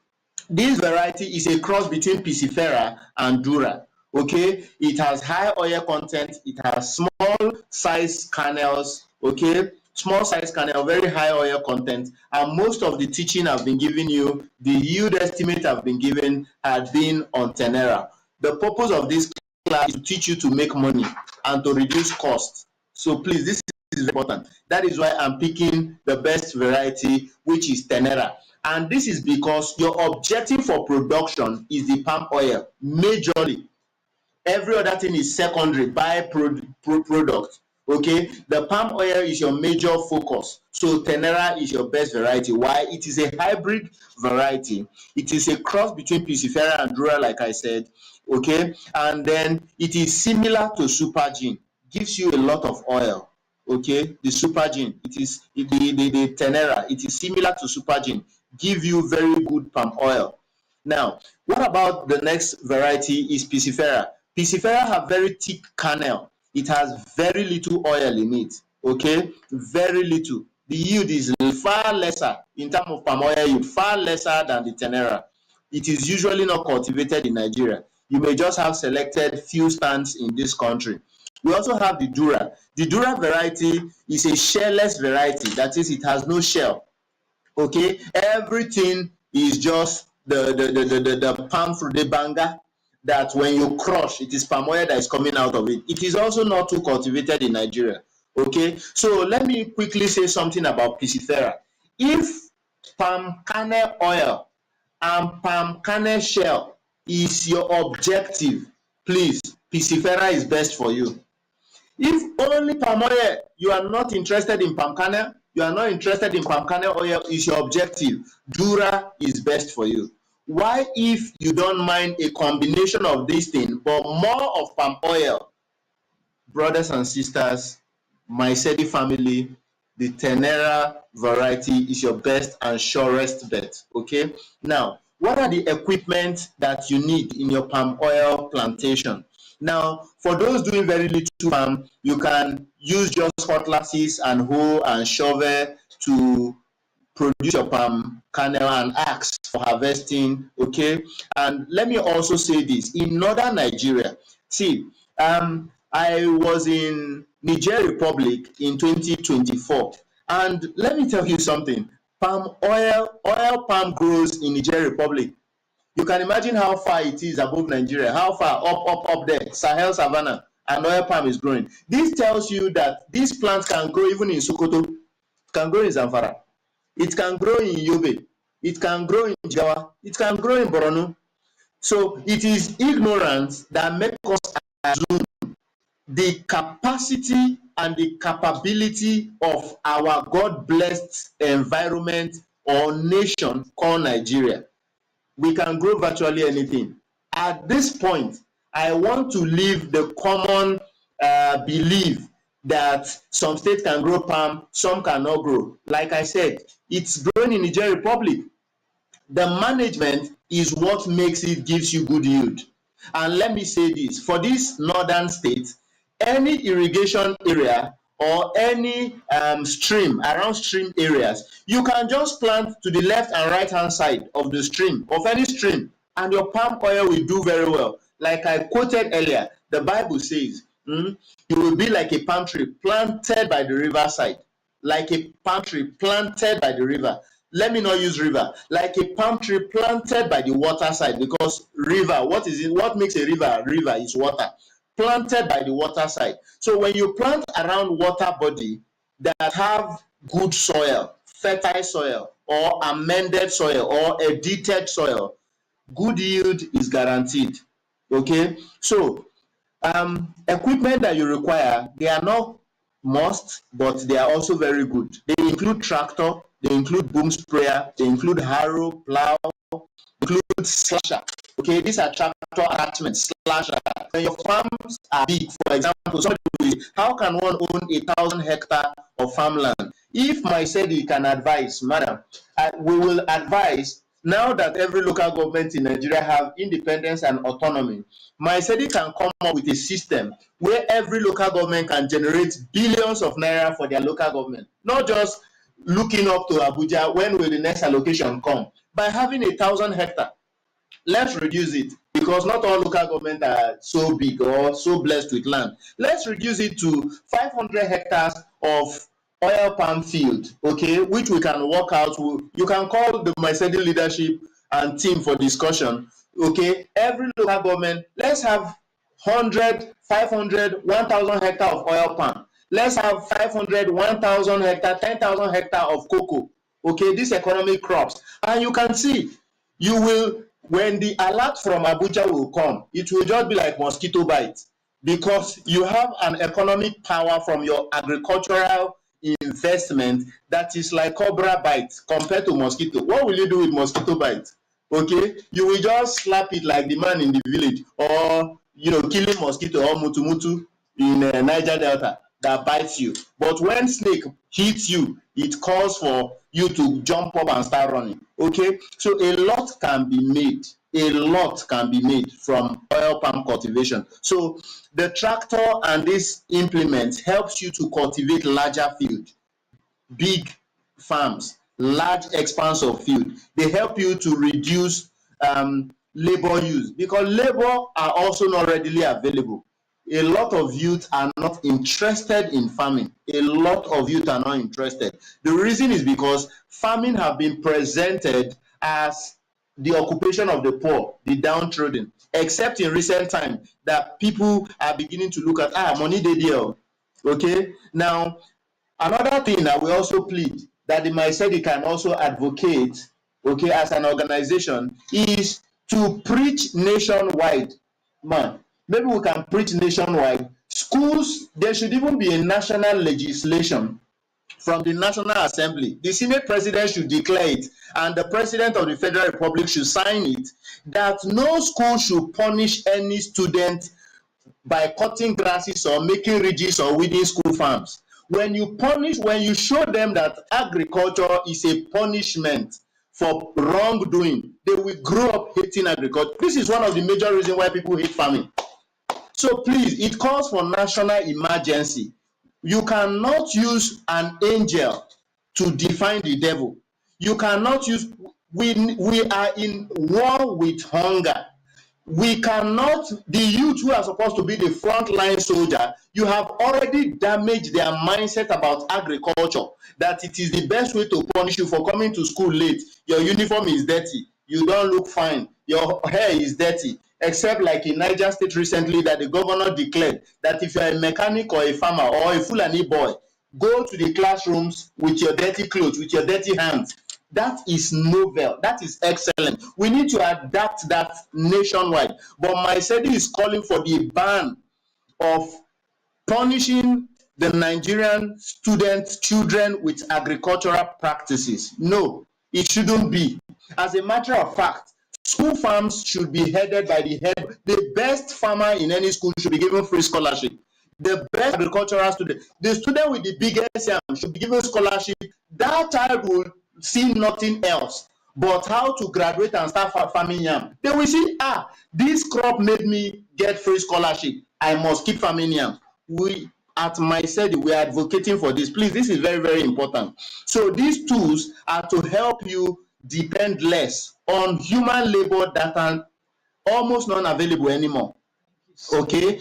Speaker 2: This variety is a cross between Piscifera and Dura. Okay, it has high oil content, it has small size kernels, okay, small size kernel, very high oil content, and most of the teaching I've been giving you, the yield estimate I've been given had been on Tenera. The purpose of this class is to teach you to make money and to reduce costs. So please, this is very important. That is why I'm picking the best variety, which is Tenera. And this is because your objective for production is the palm oil, majorly. Every other thing is secondary product. Okay, the palm oil is your major focus, so Tenera is your best variety. Why? It is a hybrid variety. It is a cross between Piscifera and Dura, like I said. Okay, and then it is similar to Super Gene, gives you a lot of oil. Okay, the Super Gene, it is the Tenera, it is similar to Super Gene, give you very good palm oil. Now, what about the next variety is Piscifera. Piscifera have very thick kernel. It has very little oil in it. Okay, very little. The yield is far lesser in terms of palm oil yield, far lesser than the Tenera. It is usually not cultivated in Nigeria. You may just have selected few stands in this country. We also have the Dura. The Dura variety is a shellless variety. That is, it has no shell. Okay, everything is just the palm fruit, the banga, that when you crush, it is palm oil that is coming out of it. It is also not too cultivated in Nigeria. Okay, so let me quickly say something about Piscifera. If palm kernel oil and palm kernel shell is your objective, please, Piscifera is best for you. If only palm oil, you are not interested in palm kernel, you are not interested in palm kernel oil is your objective, Dura is best for you. Why, if you don't mind a combination of these things but more of palm oil, brothers and sisters, Misedi family, the Tenera variety is your best and surest bet. Okay, now what are the equipment that you need in your palm oil plantation? Now, for those doing very little palm, you can use just cutlasses and hoe and shovel to produce your palm kernel and axe for harvesting. Okay, and let me also say this: in northern Nigeria, see, I was in Niger Republic in 2024, and let me tell you something: oil palm grows in Niger Republic. You can imagine how far it is above Nigeria, how far up there, Sahel Savannah, and oil palm is growing. This tells you that these plants can grow even in Sokoto, can grow in Zamfara, it can grow in Yobe, it can grow in Jawa, it can grow in Borno. So it is ignorance that makes us assume the capacity and the capability of our God-blessed environment or nation called Nigeria. We can grow virtually anything. At this point, I want to leave the common belief that some states can grow palm, some cannot grow. Like I said, it's growing in Niger Republic. The management is what makes it gives you good yield. And let me say this: for these northern states, any irrigation area or any stream, around stream areas, you can just plant to the left and right hand side of the stream, of any stream, and your palm oil will do very well. Like I quoted earlier, the Bible says, you will be like a palm tree planted by the riverside, like a palm tree planted by the river. Let me not use river, like a palm tree planted by the water side, because river, what is it? What makes a river? River is water. Planted by the water side. So when you plant around water body that have good soil, fertile soil, or amended soil, or edited soil, good yield is guaranteed. Okay, so equipment that you require, they are not must, but they are also very good. They include tractor, they include boom sprayer, they include harrow, plow, include slasher. Okay, these are tractor attachments, slasher. When your farms are big, for example, somebody will say, how can one own 1,000 hectares of farmland? If Misedi can advise, madam, we will advise. Now that every local government in Nigeria have independence and autonomy, Misedi can come up with a system where every local government can generate billions of naira for their local government, not just looking up to Abuja, when will the next allocation come? By having 1,000 hectares, let's reduce it. because not all local government are so big or so blessed with land. Let's reduce it to 500 hectares of oil palm field, okay, which we can work out. You can call the Misedi leadership and team for discussion, okay. Every local government, let's have 100, 500, 1,000 hectare of oil palm. Let's have 500, 1,000 hectare, 10,000 hectare of cocoa, okay, these economic crops. And you can see, you will, when the alert from Abuja will come, it will just be like mosquito bite, because you have an economic power from your agricultural investment that is like cobra bite compared to mosquito. What will you do with mosquito bite? Okay, you will just slap it like the man in the village, or killing mosquito or mutu in Niger Delta that bites you. But when snake hits you, it calls for you to jump up and start running. Okay, so a lot can be made. A lot can be made from oil palm cultivation. So the tractor and this implement helps you to cultivate larger field, big farms, large expanse of field. They help you to reduce labor use, because labor are also not readily available. A lot of youth are not interested in farming. A lot of youth are not interested. The reason is because farming have been presented as the occupation of the poor, the downtrodden, except in recent time that people are beginning to look at money dey there. Okay, now another thing that we also plead that the Misedi can also advocate, okay, as an organization, is to preach nationwide. Man, maybe we can preach nationwide. Schools, there should even be a national legislation from the National Assembly. The Senate President should declare it, and the President of the Federal Republic should sign it, that no school should punish any student by cutting grasses or making ridges or weeding school farms. When you punish, when you show them that agriculture is a punishment for wrongdoing, they will grow up hating agriculture. This is one of the major reasons why people hate farming. So please, it calls for national emergency. You cannot use an angel to define the devil. You cannot use, we are in war with hunger. We cannot, the youth who are supposed to be the frontline soldier, you have already damaged their mindset about agriculture, that it is the best way to punish you for coming to school late. Your uniform is dirty, you don't look fine, your hair is dirty, except like in Niger State recently that the governor declared that if you are a mechanic or a farmer or a Fulani boy, go to the classrooms with your dirty clothes, with your dirty hands. That is novel. That is excellent. We need to adapt that nationwide. But Misedi is calling for the ban of punishing the Nigerian students, children with agricultural practices. No, it shouldn't be. As a matter of fact, school farms should be headed by the head. The best farmer in any school should be given free scholarship. The best agricultural student, the student with the biggest yam should be given scholarship. That child will see nothing else but how to graduate and start farming yam. They will see, this crop made me get free scholarship, I must keep farming yam. We at Misedi, we are advocating for this. Please, this is very, very important. So these tools are to help you depend less on human labor that are almost non-available anymore. Okay.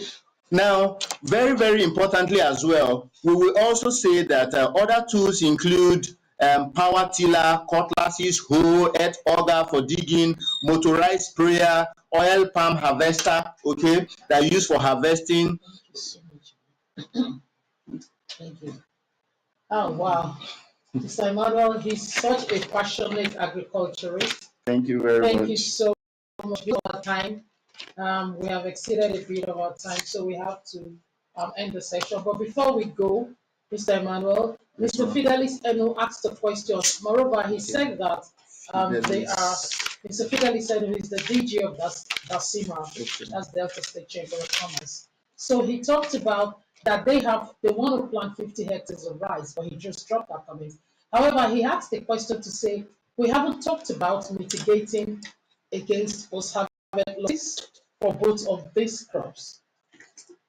Speaker 2: Now, very, very importantly as well, we will also say that other tools include power tiller, cutlasses, hoe, earth auger for digging, motorized sprayer, oil palm harvester, okay, that are used for harvesting.
Speaker 1: Thank you so much. Thank you. Oh, wow. Mr. Emmanuel, he's such a passionate agriculturist.
Speaker 2: Thank you very much.
Speaker 1: Thank you so much for our time. We have exceeded a bit of our time, so we have to end the session. But before we go, Mr. Emmanuel, Mr. Fidelis Eno asked a question. Moreover, he said that they are, Mr. Fidelis Eno is the DG of DASIMA, that's Delta State Chamber of Commerce. So he talked about that they want to plant 50 hectares of rice, but he just dropped that comment. However, he asked the question to say, we haven't talked about mitigating against post-harvest losses for both of these crops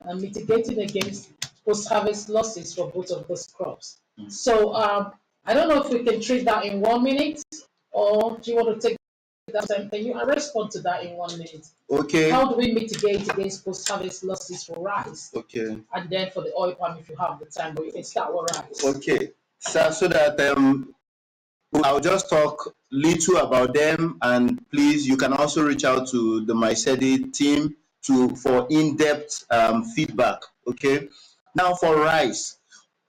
Speaker 1: and mitigating against post-harvest losses for both of those crops. So I don't know if we can treat that in 1 minute, or do you want to take that time. Can you respond to that in 1 minute?
Speaker 2: Okay.
Speaker 1: How do we mitigate against post-harvest losses for rice?
Speaker 2: Okay.
Speaker 1: And then for the oil palm, if you have the time, but you can start with rice.
Speaker 2: Okay. So that I'll just talk little about them, and please, you can also reach out to the Misedi team for in-depth feedback. Okay. Now for rice,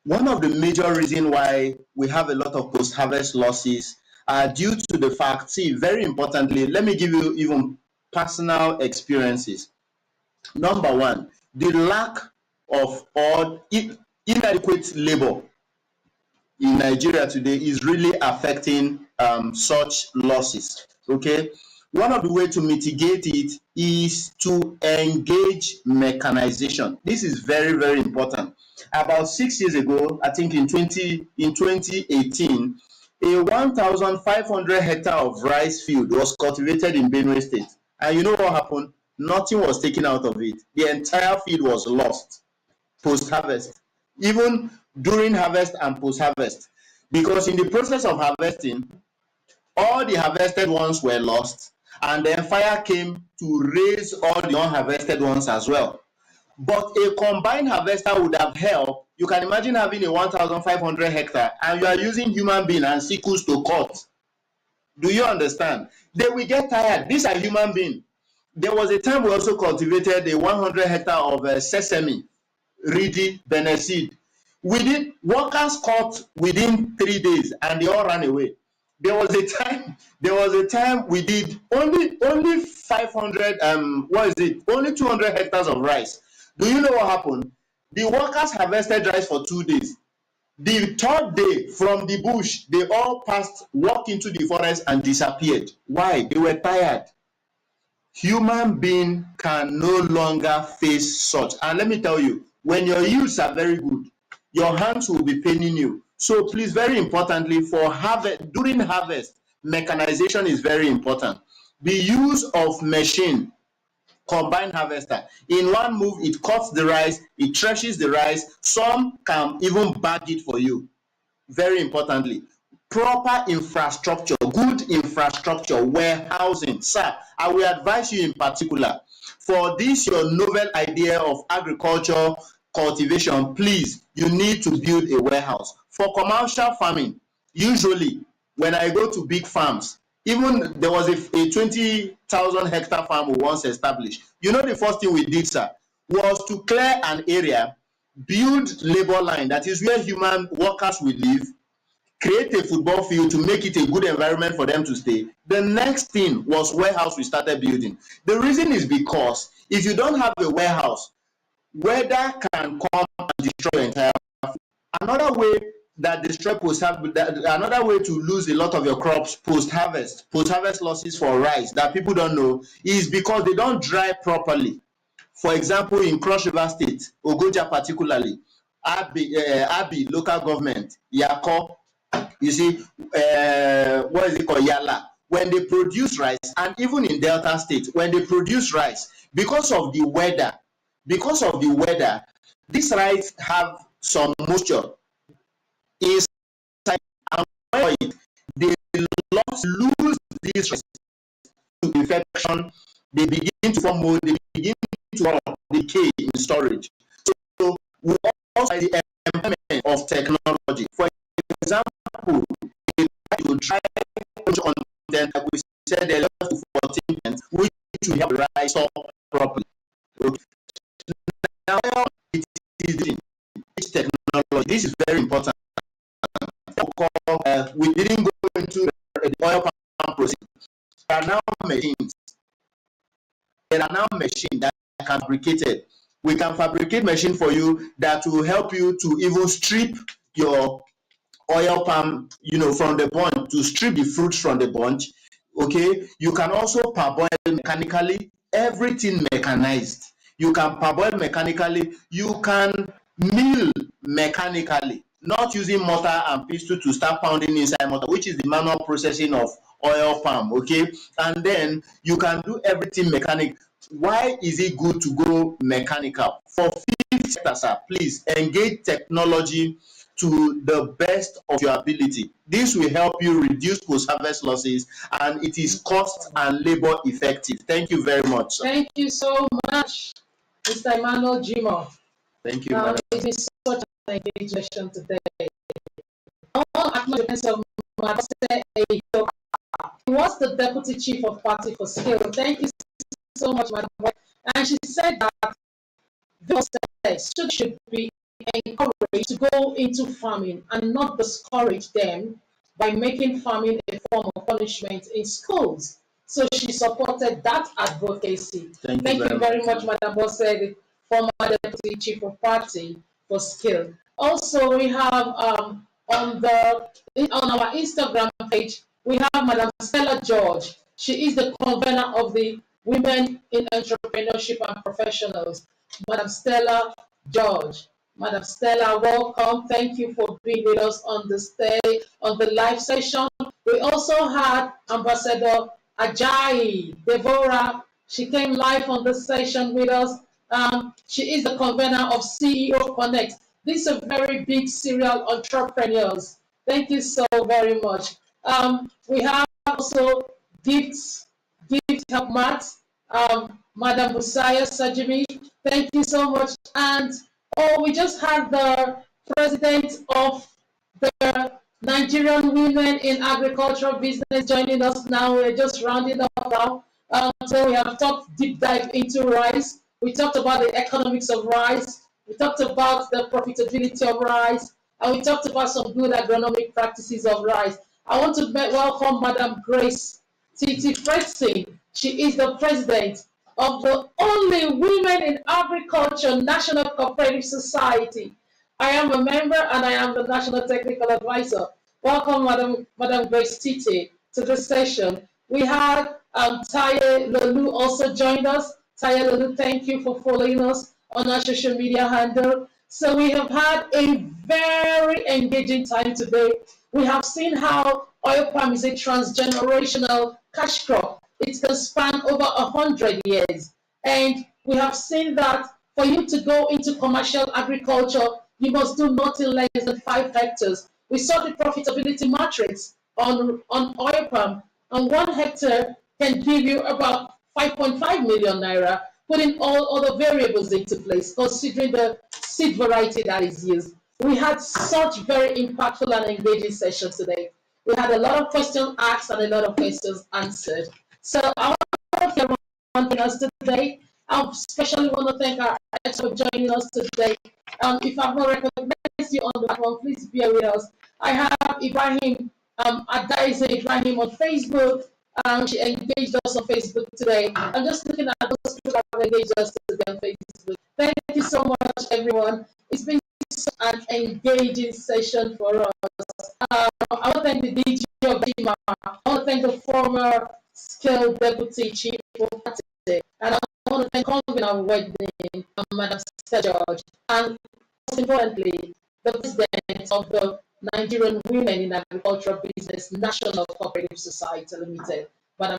Speaker 2: one of the major reasons why we have a lot of post-harvest losses are due to the fact. See, very importantly, let me give you even personal experiences. Number one, the lack of or inadequate labor in Nigeria today is really affecting such losses. Okay, one of the ways to mitigate it is to engage mechanization. This is very, very important. About 6 years ago, I think in 2018, a 1,500 hectare of rice field was cultivated in Benue State, and you know what happened? Nothing was taken out of it. The entire field was lost post-harvest, even during harvest and post-harvest, because in the process of harvesting, all the harvested ones were lost, and then fire came to raise all the unharvested ones as well. But a combined harvester would have helped. You can imagine having a 1,500 hectare and you are using human being and sickles to cut. Do you understand? They will get tired. These are human beings. There was a time we also cultivated a 100 hectare of sesame, reedy, Beneseed. Workers cut within 3 days and they all ran away. There was a time we did only 500 only 200 hectares of rice. Do you know what happened? The workers harvested rice for 2 days. The third day, from the bush, they all walked into the forest and disappeared. Why? They were tired. Human being can no longer face such. And let me tell you, when your yields are very good, your hands will be paining you. So please, very importantly, during harvest, mechanization is very important. The use of machine, combined harvester, in one move, it cuts the rice, it threshes the rice, some can even bag it for you. Very importantly, proper infrastructure, good infrastructure, warehousing. Sir, I will advise you in particular for this your novel idea of agriculture cultivation. Please, you need to build a warehouse. For commercial farming, usually when I go to big farms, even there was a 20,000 hectare farm we once established. You know, the first thing we did, sir, was to clear an area, build labor line, that is where human workers will live, create a football field to make it a good environment for them to stay. The next thing was warehouse we started building. The reason is because if you don't have a warehouse, weather can come and destroy your entire food. Another way that another way to lose a lot of your crops post-harvest losses for rice that people don't know is because they don't dry properly. For example, in Cross River State, Ogoja particularly, Abi local government, Yako, you see, what is it called, Yala, when they produce rice, and even in Delta State, when they produce rice, because of the weather, this rice have some moisture inside, and when they lose this rice to infection, they begin to form mold, they begin to decay in storage. So we also the employment of technology. For example, to try content, like we said, there are 14 which will help the rice up properly. Okay. Now, it is which technology. This is very important. We didn't go into the oil palm process. There are now machines. That can be fabricated. We can fabricate machine for you that will help you to even strip your oil palm, from the bunch, to strip the fruits from the bunch. Okay, you can also parboil mechanically, everything mechanized. You can parboil mechanically, you can mill mechanically, not using mortar and pestle to start pounding inside mortar, which is the manual processing of oil palm. Okay, and then you can do everything mechanic. Why is it good to go mechanical? For 50 sectors, please engage technology to the best of your ability. This will help you reduce post-harvest losses, and it is cost and labor effective. Thank you very much, sir.
Speaker 1: Thank you so much, Mr. Emmanuel Jimo.
Speaker 2: Thank you, madam.
Speaker 1: It is such an engaging session today. All acknowledgements of Master He was the Deputy Chief of Party for Skill. Thank you so much, Madam. And she said that those students should be encouraged to go into farming and not discourage them by making farming a form of punishment in schools. So she supported that advocacy. Thank you very much, Madam Bosse, the former Deputy Chief of Party for Skill. Also, we have on our Instagram page, we have Madam Stella George. She is the convener of the Women in Entrepreneurship and Professionals. Madam Stella George. Madam Stella, welcome. Thank you for being with us on the live session. We also had Ambassador Ajayi Deborah. She came live on the session with us. She is the convener of CEO Connect. These are very big serial entrepreneurs. Thank you so very much. We have also Gift Help Mat, Madam Busaya Sajimi. Thank you so much. And we just had the president of the Nigerian Women in Agricultural Business joining us now. We're just rounding up now. So we have talked deep dive into rice. We talked about the economics of rice. We talked about the profitability of rice. And we talked about some good agronomic practices of rice. I want to welcome Madam Grace Titi Fredson. She is the president of the only Women in Agriculture National Cooperative Society. I am a member and I am the National Technical Advisor. Welcome, Madam Grace Titi, to this session. We had Taye Lolu also joined us. Taye Lolu, thank you for following us on our social media handle. So we have had a very engaging time today. We have seen how oil palm is a transgenerational cash crop. It can span over 100 years. And we have seen that for you to go into commercial agriculture, you must do nothing less than 5 hectares. We saw the profitability matrix on oil palm, and 1 hectare can give you about 5.5 million naira, putting all other variables into place, considering the seed variety that is used. We had such very impactful and engaging session today. We had a lot of questions asked and a lot of questions answered. So I want to thank everyone joining us today. I especially want to thank our experts for joining us today. If I've not recognized you on the platform, please bear with us. I have Ibrahim, Adaize Ibrahim on Facebook. She engaged us on Facebook today. I'm just looking at those people that have engaged us today on Facebook. Thank you so much, everyone. It's been an engaging session for us. I want to thank the DG of DIMA. I want to thank the former Skill Deputy Chief of Party. And I want to thank Convener of Wedding, Madam Stella George. And most importantly, the president of the Nigerian Women in Agricultural Business National Cooperative Society Limited, Madam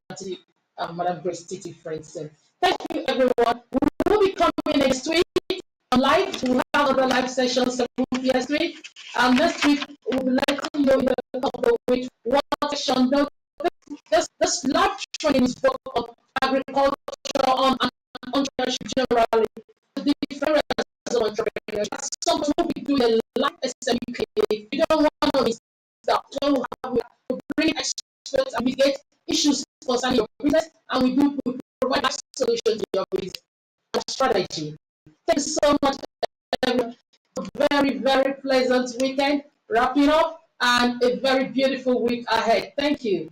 Speaker 1: Grace Titi Fredson. Thank you, everyone. We will be coming next week on live. We'll have another live session 7 p.m. next week. Next week, we'll be letting you know in the couple of weeks what session. This live training is focused on agriculture and entrepreneurship generally. The different of entrepreneurship. Someone will be doing a live SME. You don't want to miss that. We bring experts and we get issues concerning your business, and we provide solutions to your business and strategy. Thank you so much, everyone. A very, very pleasant weekend, wrapping up, and a very beautiful week ahead. Thank you.